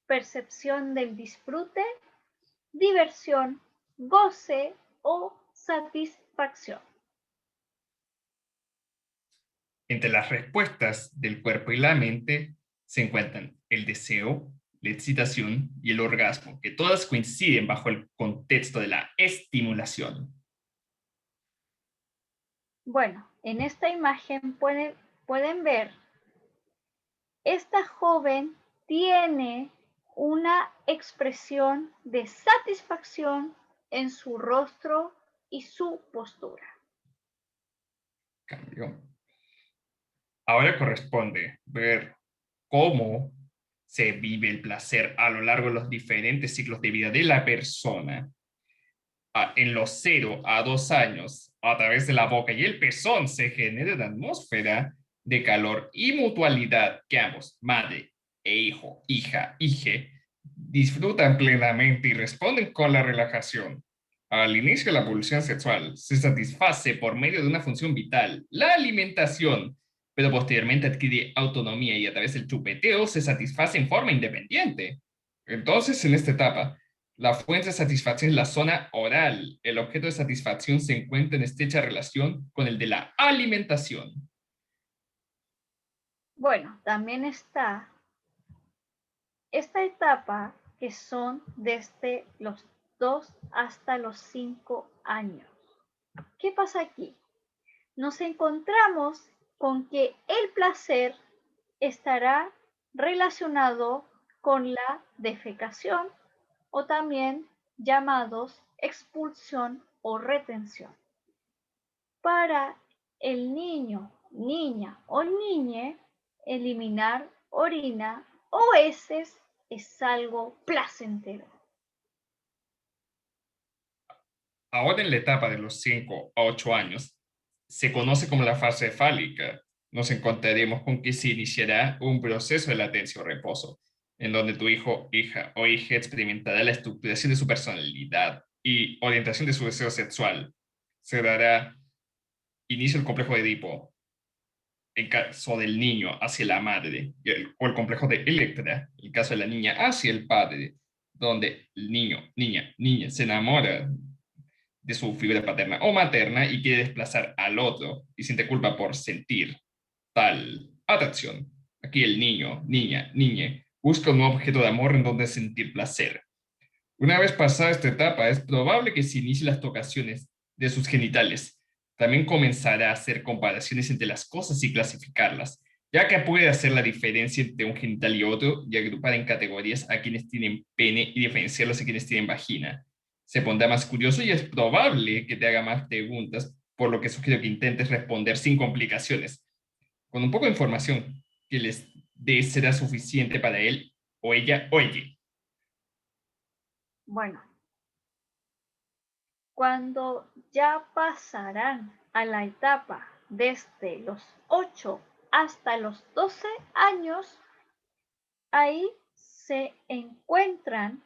percepción del disfrute, diversión, goce o satisfacción. Entre las respuestas del cuerpo y la mente se encuentran el deseo, la excitación y el orgasmo, que todas coinciden bajo el contexto de la estimulación. Bueno, en esta imagen pueden ver, esta joven tiene una expresión de satisfacción en su rostro y su postura. Cambio. Ahora corresponde ver cómo se vive el placer a lo largo de los diferentes ciclos de vida de la persona. En los 0 a 2 años, a través de la boca y el pezón, se genera una atmósfera de calor y mutualidad que ambos, madre e hijo, hija, hije, disfrutan plenamente y responden con la relajación. Al inicio de la pulsión sexual, se satisface por medio de una función vital, la alimentación, pero posteriormente adquiere autonomía y a través del chupeteo se satisface en forma independiente. Entonces, en esta etapa, la fuente de satisfacción es la zona oral. El objeto de satisfacción se encuentra en estrecha relación con el de la alimentación. Bueno, también está esta etapa que son desde los 2 hasta los 5 años. ¿Qué pasa aquí? Nos encontramos con que el placer estará relacionado con la defecación o también llamados expulsión o retención. Para el niño, niña o niñe, eliminar orina o heces es algo placentero. Ahora en la etapa de los 5 a 8 años, se conoce como la fase fálica. Nos encontraremos con que se iniciará un proceso de latencia o reposo, en donde tu hijo, hija o hija experimentará la estructuración de su personalidad y orientación de su deseo sexual. Se dará inicio el complejo de Edipo, en caso del niño hacia la madre, o el complejo de Electra, en el caso de la niña hacia el padre, donde el niño, niña se enamora de su figura paterna o materna y quiere desplazar al otro y siente culpa por sentir tal atracción. Aquí el niño, niñe, busca un nuevo objeto de amor en donde sentir placer. Una vez pasada esta etapa, es probable que se inicie las tocaciones de sus genitales. También comenzará a hacer comparaciones entre las cosas y clasificarlas, ya que puede hacer la diferencia entre un genital y otro y agrupar en categorías a quienes tienen pene y diferenciarlos a quienes tienen vagina. Se pondrá más curioso y es probable que te haga más preguntas, por lo que sugiero que intentes responder sin complicaciones. Con un poco de información que les dé será suficiente para él o ella o ella. Bueno, cuando ya pasarán a la etapa desde los 8 hasta los 12 años, ahí se encuentran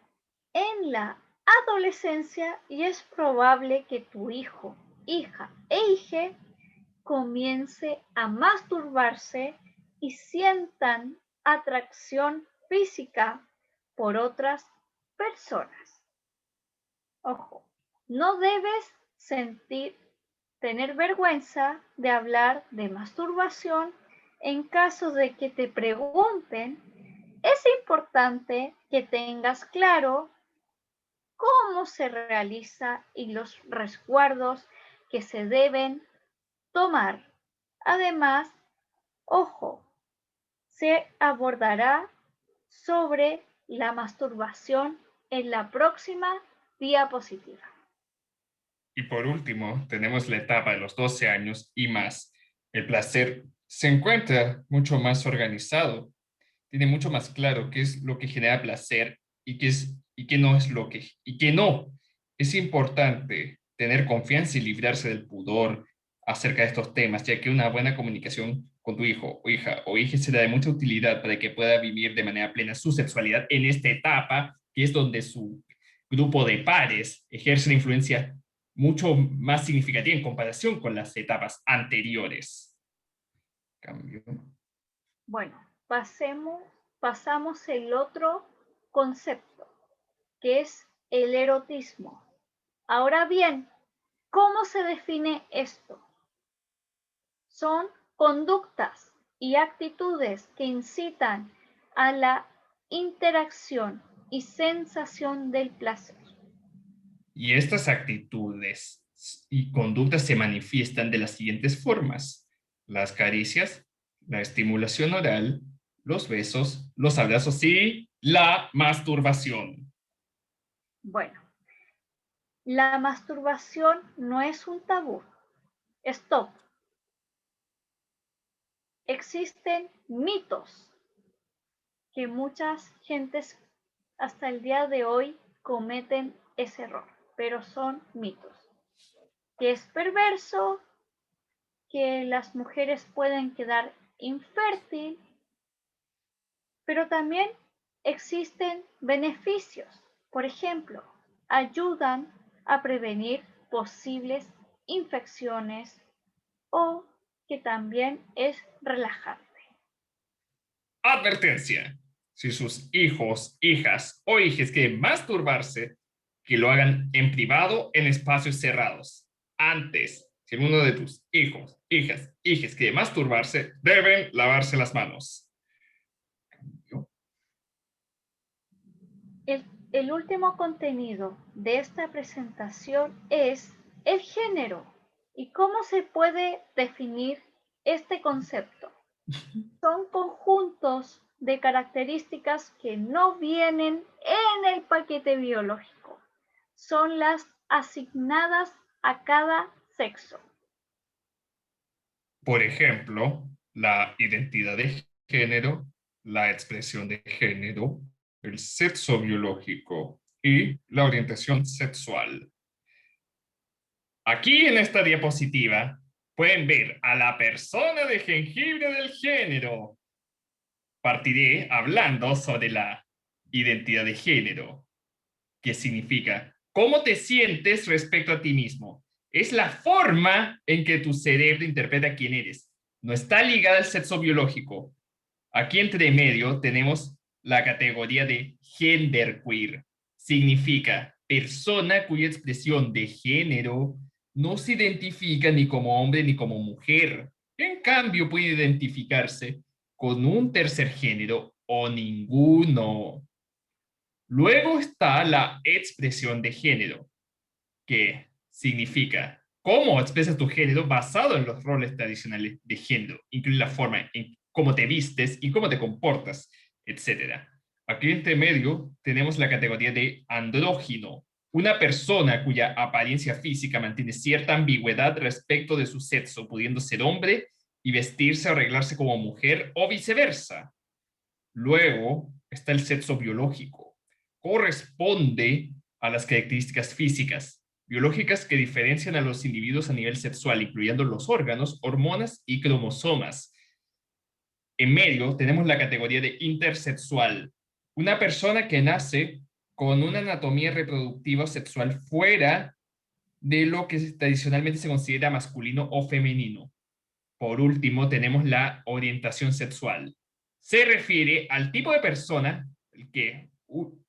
en la adolescencia y es probable que tu hijo, hija e hija comience a masturbarse y sientan atracción física por otras personas. Ojo, no debes tener vergüenza de hablar de masturbación. En caso de que te pregunten, es importante que tengas claro cómo se realiza y los resguardos que se deben tomar. Además, ojo, se abordará sobre la masturbación en la próxima diapositiva. Y por último, tenemos la etapa de los 12 años y más. El placer se encuentra mucho más organizado, tiene mucho más claro qué es lo que genera placer y qué no es lo que y qué no. Es importante tener confianza y librarse del pudor acerca de estos temas, ya que una buena comunicación con tu hijo o hija será de mucha utilidad para que pueda vivir de manera plena su sexualidad en esta etapa, que es donde su grupo de pares ejerce una influencia mucho más significativa en comparación con las etapas anteriores. Cambio. Bueno, pasamos el otro concepto, que es el erotismo. Ahora bien, ¿cómo se define esto? Son conductas y actitudes que incitan a la interacción y sensación del placer. Y estas actitudes y conductas se manifiestan de las siguientes formas: las caricias, la estimulación oral, los besos, los abrazos y la masturbación. Bueno, la masturbación no es un tabú. Stop. Existen mitos que muchas gentes hasta el día de hoy cometen ese error, pero son mitos. Que es perverso, que las mujeres pueden quedar infértil, pero también existen beneficios. Por ejemplo, ayudan a prevenir posibles infecciones o que también es relajante. Advertencia: si sus hijos, hijas o hijes quieren masturbarse, que lo hagan en privado en espacios cerrados. Antes, si uno de tus hijos, hijas, hijes quiere masturbarse, deben lavarse las manos. el último contenido de esta presentación es el género y cómo se puede definir este concepto. Son conjuntos de características que no vienen en el paquete biológico. Son las asignadas a cada sexo. Por ejemplo, la identidad de género, la expresión de género, el sexo biológico y la orientación sexual. Aquí en esta diapositiva pueden ver a la persona de jengibre del género. Partiré hablando sobre la identidad de género, que significa cómo te sientes respecto a ti mismo. Es la forma en que tu cerebro interpreta quién eres. No está ligada al sexo biológico. Aquí entre medio tenemos la categoría de genderqueer. Significa persona cuya expresión de género no se identifica ni como hombre ni como mujer. En cambio, puede identificarse con un tercer género o ninguno. Luego está la expresión de género, que significa cómo expresas tu género basado en los roles tradicionales de género, incluye la forma en cómo te vistes y cómo te comportas, etc. Aquí entre medio tenemos la categoría de andrógino, una persona cuya apariencia física mantiene cierta ambigüedad respecto de su sexo, pudiendo ser hombre y vestirse o arreglarse como mujer o viceversa. Luego está el sexo biológico. Corresponde a las características físicas, biológicas que diferencian a los individuos a nivel sexual, incluyendo los órganos, hormonas y cromosomas. En medio tenemos la categoría de intersexual, una persona que nace con una anatomía reproductiva sexual fuera de lo que tradicionalmente se considera masculino o femenino. Por último, tenemos la orientación sexual. Se refiere al tipo de persona que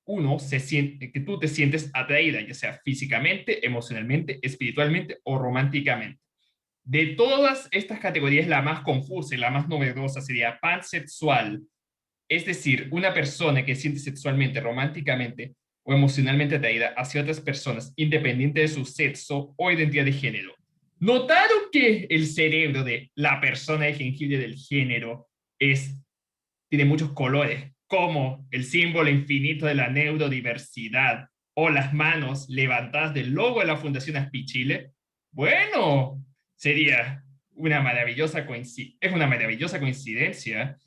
que tú te sientes atraída, ya sea físicamente, emocionalmente, espiritualmente o románticamente. De todas estas categorías, la más confusa y la más novedosa sería pansexual, es decir, una persona que siente sexualmente, románticamente o emocionalmente atraída hacia otras personas, independiente de su sexo o identidad de género. ¿Notaron que el cerebro de la persona de jengibre del género tiene muchos colores, como el símbolo infinito de la neurodiversidad o las manos levantadas del logo de la Fundación Aspichile? Bueno, sería una maravillosa coincidencia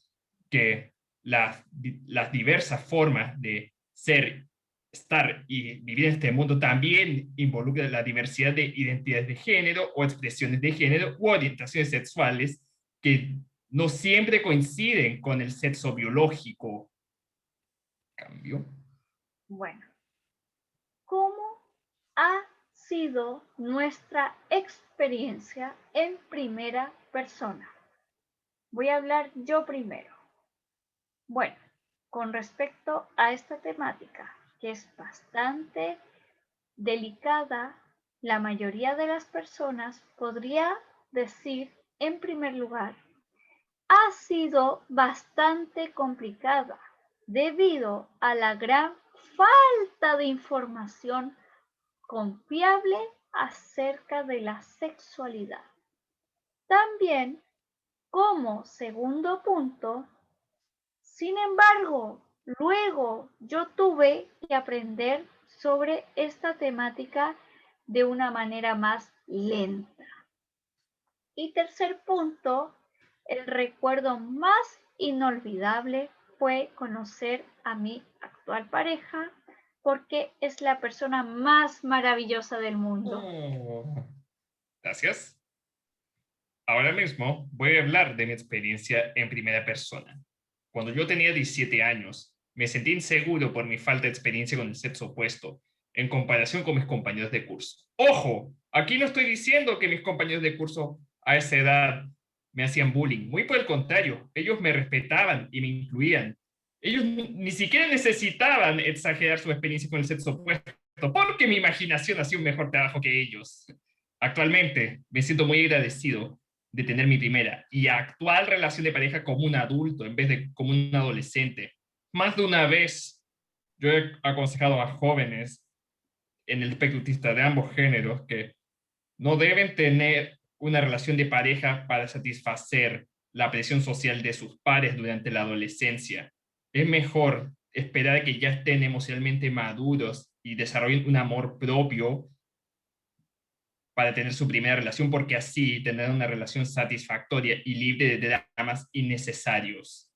que las diversas formas de ser, estar y vivir en este mundo también involucran la diversidad de identidades de género o expresiones de género u orientaciones sexuales que no siempre coinciden con el sexo biológico. ¿Cambio? Bueno, ¿cómo ha sido nuestra experiencia en primera persona? Voy a hablar yo primero. Bueno, con respecto a esta temática, que es bastante delicada, la mayoría de las personas podría decir, en primer lugar, ha sido bastante complicada debido a la gran falta de información confiable acerca de la sexualidad. También, como segundo punto, sin embargo, luego yo tuve que aprender sobre esta temática de una manera más lenta. Y tercer punto, el recuerdo más inolvidable fue conocer a mi actual pareja porque es la persona más maravillosa del mundo. Oh, gracias. Ahora mismo voy a hablar de mi experiencia en primera persona. Cuando yo tenía 17 años, me sentí inseguro por mi falta de experiencia con el sexo opuesto en comparación con mis compañeros de curso. ¡Ojo! Aquí no estoy diciendo que mis compañeros de curso a esa edad me hacían bullying. Muy por el contrario, ellos me respetaban y me incluían. Ellos ni siquiera necesitaban exagerar su experiencia con el sexo opuesto, porque mi imaginación hacía un mejor trabajo que ellos. Actualmente me siento muy agradecido de tener mi primera y actual relación de pareja como un adulto en vez de como un adolescente. Más de una vez yo he aconsejado a jóvenes en el espectro autista de ambos géneros que no deben tener una relación de pareja para satisfacer la presión social de sus pares durante la adolescencia. Es mejor esperar a que ya estén emocionalmente maduros y desarrollen un amor propio para tener su primera relación, porque así tendrán una relación satisfactoria y libre de dramas innecesarios.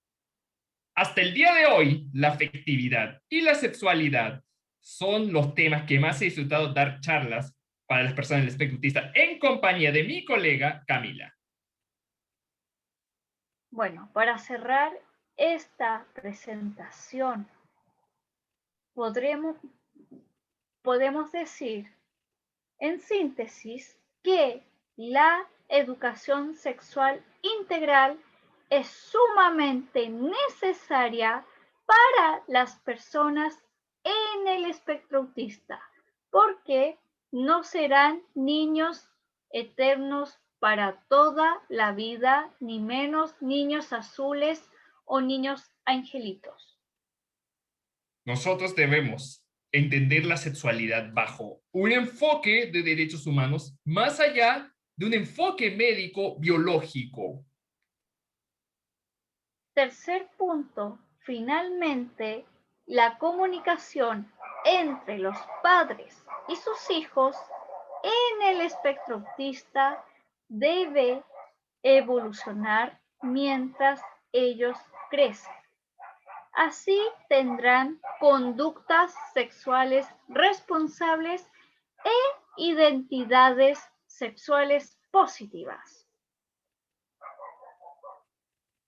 Hasta el día de hoy, la afectividad y la sexualidad son los temas que más he disfrutado dar charlas para las personas del espectro autista en compañía de mi colega Camila. Bueno, para cerrar esta presentación, podemos decir en síntesis que la educación sexual integral es sumamente necesaria para las personas en el espectro autista, porque no serán niños eternos para toda la vida, ni menos niños azules o niños angelitos. Nosotros debemos entender la sexualidad bajo un enfoque de derechos humanos más allá de un enfoque médico biológico. Tercer punto, finalmente, la comunicación entre los padres y sus hijos en el espectro autista debe evolucionar mientras ellos crecen. Así tendrán conductas sexuales responsables e identidades sexuales positivas.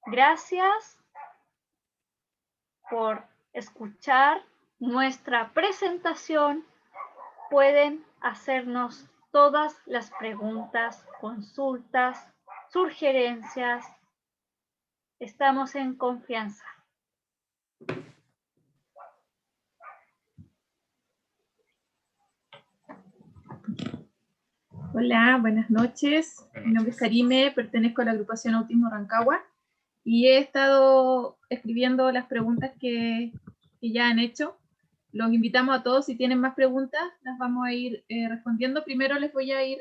Gracias por escuchar nuestra presentación. Pueden hacernos todas las preguntas, consultas, sugerencias. Estamos en confianza. Hola, buenas noches. Mi nombre es Karime, pertenezco a la agrupación Autismo Rancagua y he estado escribiendo las preguntas que ya han hecho. Los invitamos a todos, si tienen más preguntas, las vamos a ir respondiendo. Primero les voy a ir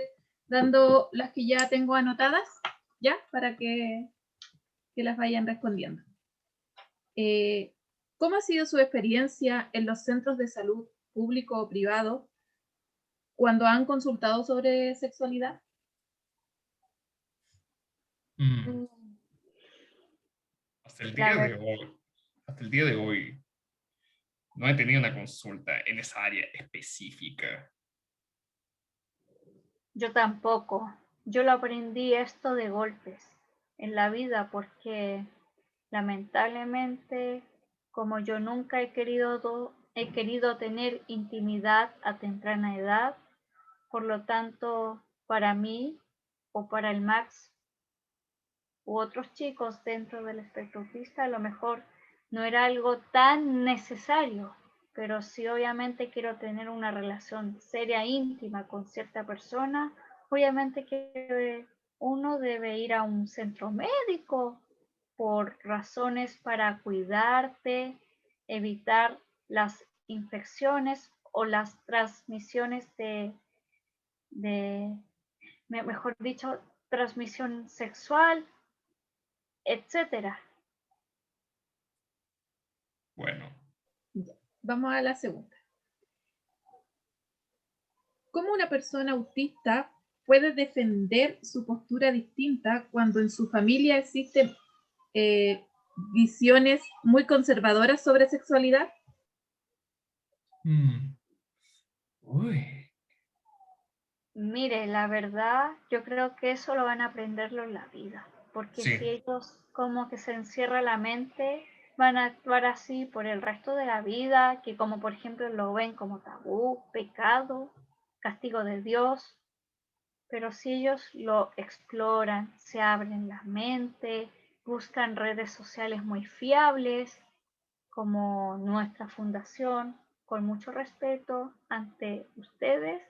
dando las que ya tengo anotadas, ¿ya? Para que las vayan respondiendo. ¿Cómo ha sido su experiencia en los centros de salud público o privado cuando han consultado sobre sexualidad? Hasta el día de hoy, no he tenido una consulta en esa área específica. Yo tampoco. Yo lo aprendí esto de golpes en la vida porque lamentablemente, como yo nunca he querido tener intimidad a temprana edad, por lo tanto, para mí o para el Max u otros chicos dentro del espectro autista, a lo mejor no era algo tan necesario, pero si obviamente quiero tener una relación seria, íntima con cierta persona, obviamente que uno debe ir a un centro médico por razones para cuidarte, evitar las infecciones o las transmisiones mejor dicho, transmisión sexual, etcétera. Bueno. Vamos a la segunda. ¿Cómo una persona autista puede defender su postura distinta cuando en su familia existen visiones muy conservadoras sobre sexualidad? Uy. Mire, la verdad, yo creo que eso lo van a aprenderlo en la vida, porque Sí. si ellos como que se encierra la mente, van a actuar así por el resto de la vida, que como por ejemplo lo ven como tabú, pecado, castigo de Dios, pero si ellos lo exploran, se abren la mente, buscan redes sociales muy fiables, como nuestra fundación, con mucho respeto ante ustedes,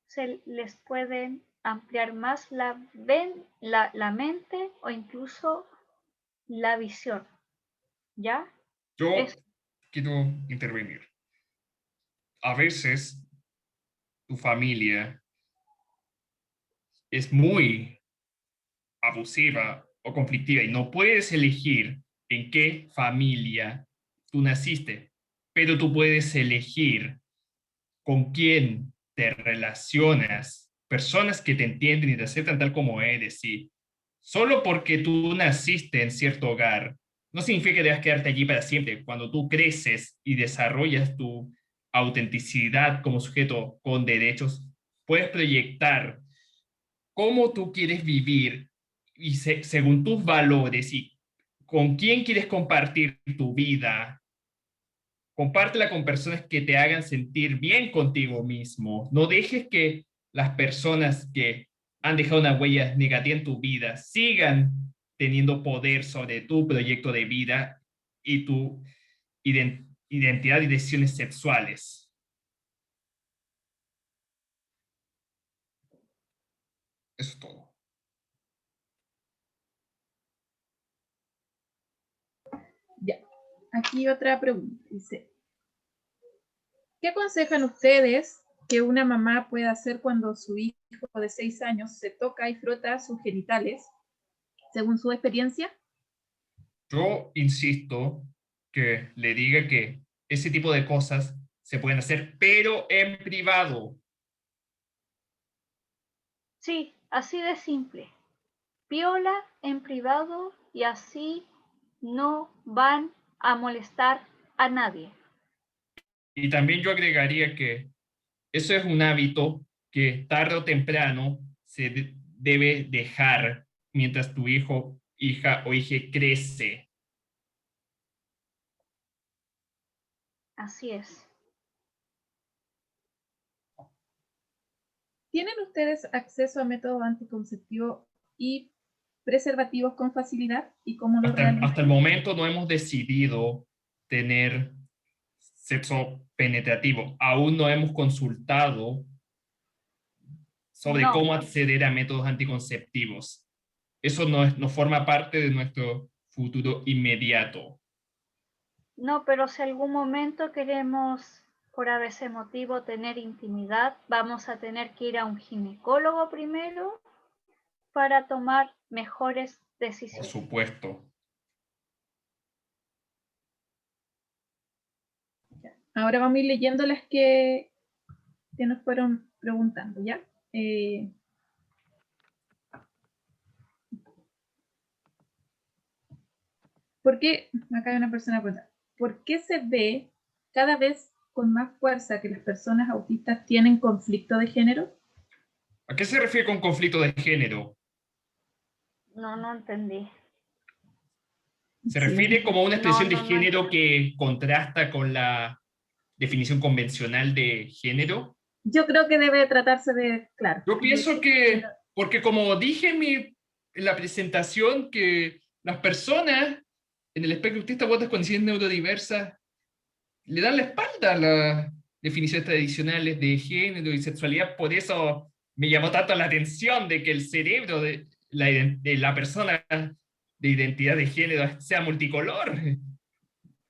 se les pueden ampliar más la mente o incluso la visión, ¿ya? Yo quiero intervenir. A veces tu familia es muy abusiva o conflictiva y no puedes elegir en qué familia tú naciste, pero tú puedes elegir con quién te relacionas, personas que te entienden y te aceptan tal como eres. Y solo porque tú naciste en cierto hogar, no significa que debas quedarte allí para siempre. Cuando tú creces y desarrollas tu autenticidad como sujeto con derechos, puedes proyectar cómo tú quieres vivir y según tus valores y con quién quieres compartir tu vida. Compártela con personas que te hagan sentir bien contigo mismo. No dejes que las personas que han dejado una huella negativa en tu vida sigan teniendo poder sobre tu proyecto de vida y tu identidad y decisiones sexuales. Eso es todo. Ya. Aquí otra pregunta. Dice, ¿qué aconsejan ustedes que una mamá pueda hacer cuando su hijo de 6 años se toca y frota sus genitales, según su experiencia? Yo insisto que le diga que ese tipo de cosas se pueden hacer, pero en privado. Sí, así de simple. Piola en privado y así no van a molestar a nadie. Y también yo agregaría que eso es un hábito que tarde o temprano se debe dejar mientras tu hijo, hija o hija crece. Así es. ¿Tienen ustedes acceso a métodos anticonceptivos y preservativos con facilidad? ¿Y cómo lo realizan? Hasta el momento no hemos decidido tener sexo penetrativo. Aún no hemos consultado sobre cómo acceder a métodos anticonceptivos. Eso no forma parte de nuestro futuro inmediato. No, pero si algún momento queremos, por ese motivo, tener intimidad, vamos a tener que ir a un ginecólogo primero para tomar mejores Por decisiones. supuesto. Ahora vamos a ir leyendo las que nos fueron preguntando, ¿ya? ¿Por qué? Acá hay una persona pregunta. ¿Por qué se ve cada vez con más fuerza que las personas autistas tienen conflicto de género? ¿A qué se refiere con conflicto de género? No entendí. ¿Se Sí. refiere como a una expresión de No género entiendo. que contrasta con la definición convencional de género? Yo creo que debe tratarse de, claro. Yo pienso que, porque como dije en la presentación, que las personas en el espectro autista u otras condiciones neurodiversas le dan la espalda a las definiciones tradicionales de género y sexualidad. Por eso me llamó tanto la atención de que el cerebro de la persona de identidad de género sea multicolor.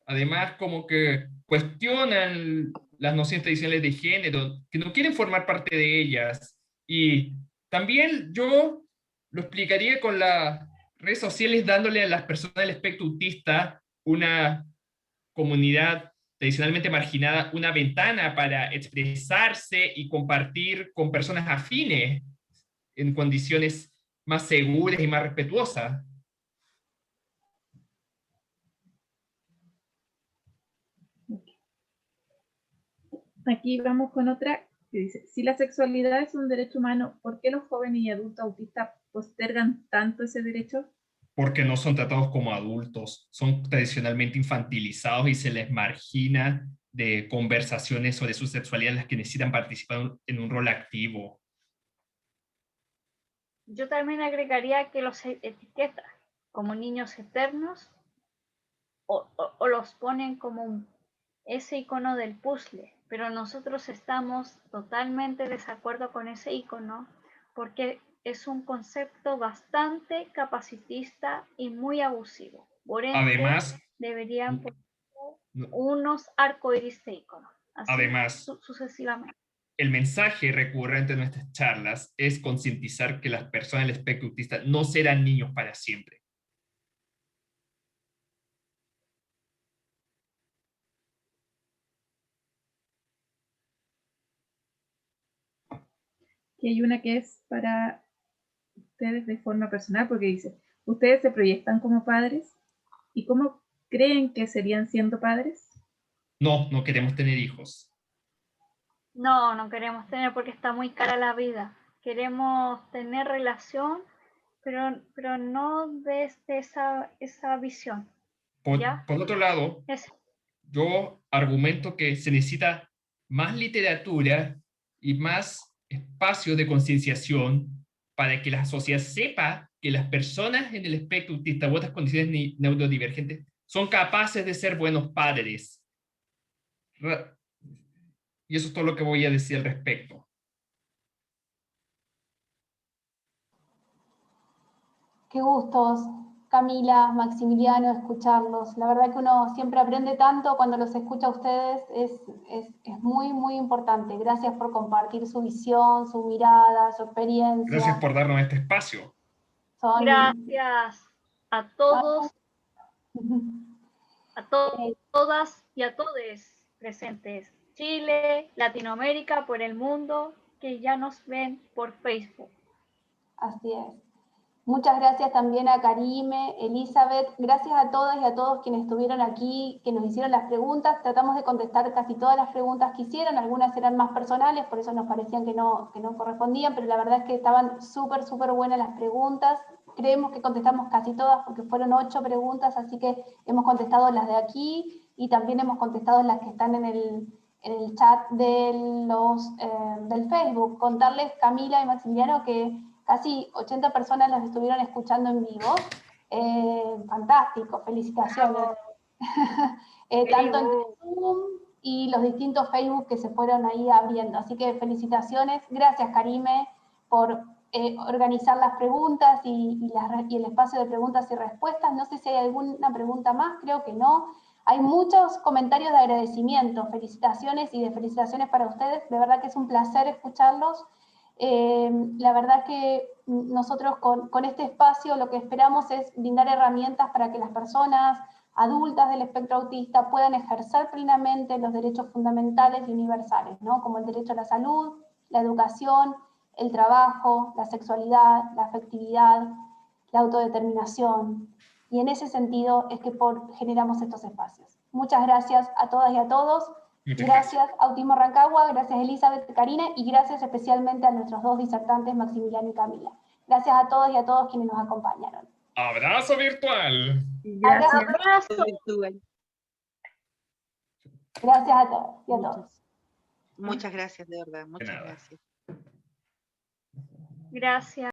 Además, como que cuestionan las nociones tradicionales de género, que no quieren formar parte de ellas. Y también yo lo explicaría con las redes sociales, dándole a las personas del espectro autista una comunidad tradicionalmente marginada, una ventana para expresarse y compartir con personas afines en condiciones más seguras y más respetuosas. Aquí vamos con otra que dice, si la sexualidad es un derecho humano, ¿por qué los jóvenes y adultos autistas postergan tanto ese derecho? Porque no son tratados como adultos, son tradicionalmente infantilizados y se les margina de conversaciones sobre su sexualidad en las que necesitan participar en un rol activo. Yo también agregaría que los etiquetan como niños eternos o los ponen como ese icono del puzzle, pero nosotros estamos totalmente de desacuerdo con ese icono porque es un concepto bastante capacitista y muy abusivo. Por ende, Además, deberían unos arcoíris de icono. Así Además, sucesivamente. el mensaje recurrente de nuestras charlas es concientizar que las personas del espectro autista no serán niños para siempre. Que hay una que es para ustedes de forma personal, porque dice, ¿ustedes se proyectan como padres? ¿Y cómo creen que serían siendo padres? No, no queremos tener hijos. No, no queremos tener porque está muy cara la vida. Queremos tener relación, pero no desde esa visión. ¿Ya? Por otro lado, yo argumento que se necesita más literatura y más espacio de concienciación para que la sociedad sepa que las personas en el espectro autista u otras condiciones neurodivergentes son capaces de ser buenos padres. Y eso es todo lo que voy a decir al respecto. Qué gustos, Camila, Maximiliano, escucharlos. La verdad que uno siempre aprende tanto cuando los escucha a ustedes, es muy, muy importante. Gracias por compartir su visión, su mirada, su experiencia. Gracias por darnos este espacio. Gracias a todos, a todas y a todes presentes. Chile, Latinoamérica, por el mundo, que ya nos ven por Facebook. Así es. Muchas gracias también a Karime, Elizabeth, gracias a todas y a todos quienes estuvieron aquí, que nos hicieron las preguntas. Tratamos de contestar casi todas las preguntas que hicieron, algunas eran más personales, por eso nos parecían que no correspondían, pero la verdad es que estaban súper, súper buenas las preguntas. Creemos que contestamos casi todas porque fueron 8 preguntas, así que hemos contestado las de aquí y también hemos contestado las que están en el chat del Facebook. Contarles, Camila y Maximiliano, que casi 80 personas los estuvieron escuchando en vivo. Fantástico, felicitaciones. Tanto en Zoom y los distintos Facebook que se fueron ahí abriendo. Así que felicitaciones. Gracias, Karime, por organizar las preguntas y el espacio de preguntas y respuestas. No sé si hay alguna pregunta más, creo que no. Hay muchos comentarios de agradecimiento, felicitaciones y de felicitaciones para ustedes. De verdad que es un placer escucharlos. La verdad que nosotros con este espacio lo que esperamos es brindar herramientas para que las personas adultas del espectro autista puedan ejercer plenamente los derechos fundamentales y universales, ¿no? Como el derecho a la salud, la educación, el trabajo, la sexualidad, la afectividad, la autodeterminación. Y en ese sentido es que generamos estos espacios. Muchas gracias a todas y a todos. Gracias Autismo Rancagua, gracias Elizabeth, Karina, y gracias especialmente a nuestros 2 disertantes, Maximiliano y Camila. Gracias a todos y a todos quienes nos acompañaron. Abrazo virtual. Gracias. Abrazo. Gracias a todos y a todos. Muchas gracias, de verdad. Muchas gracias. Gracias.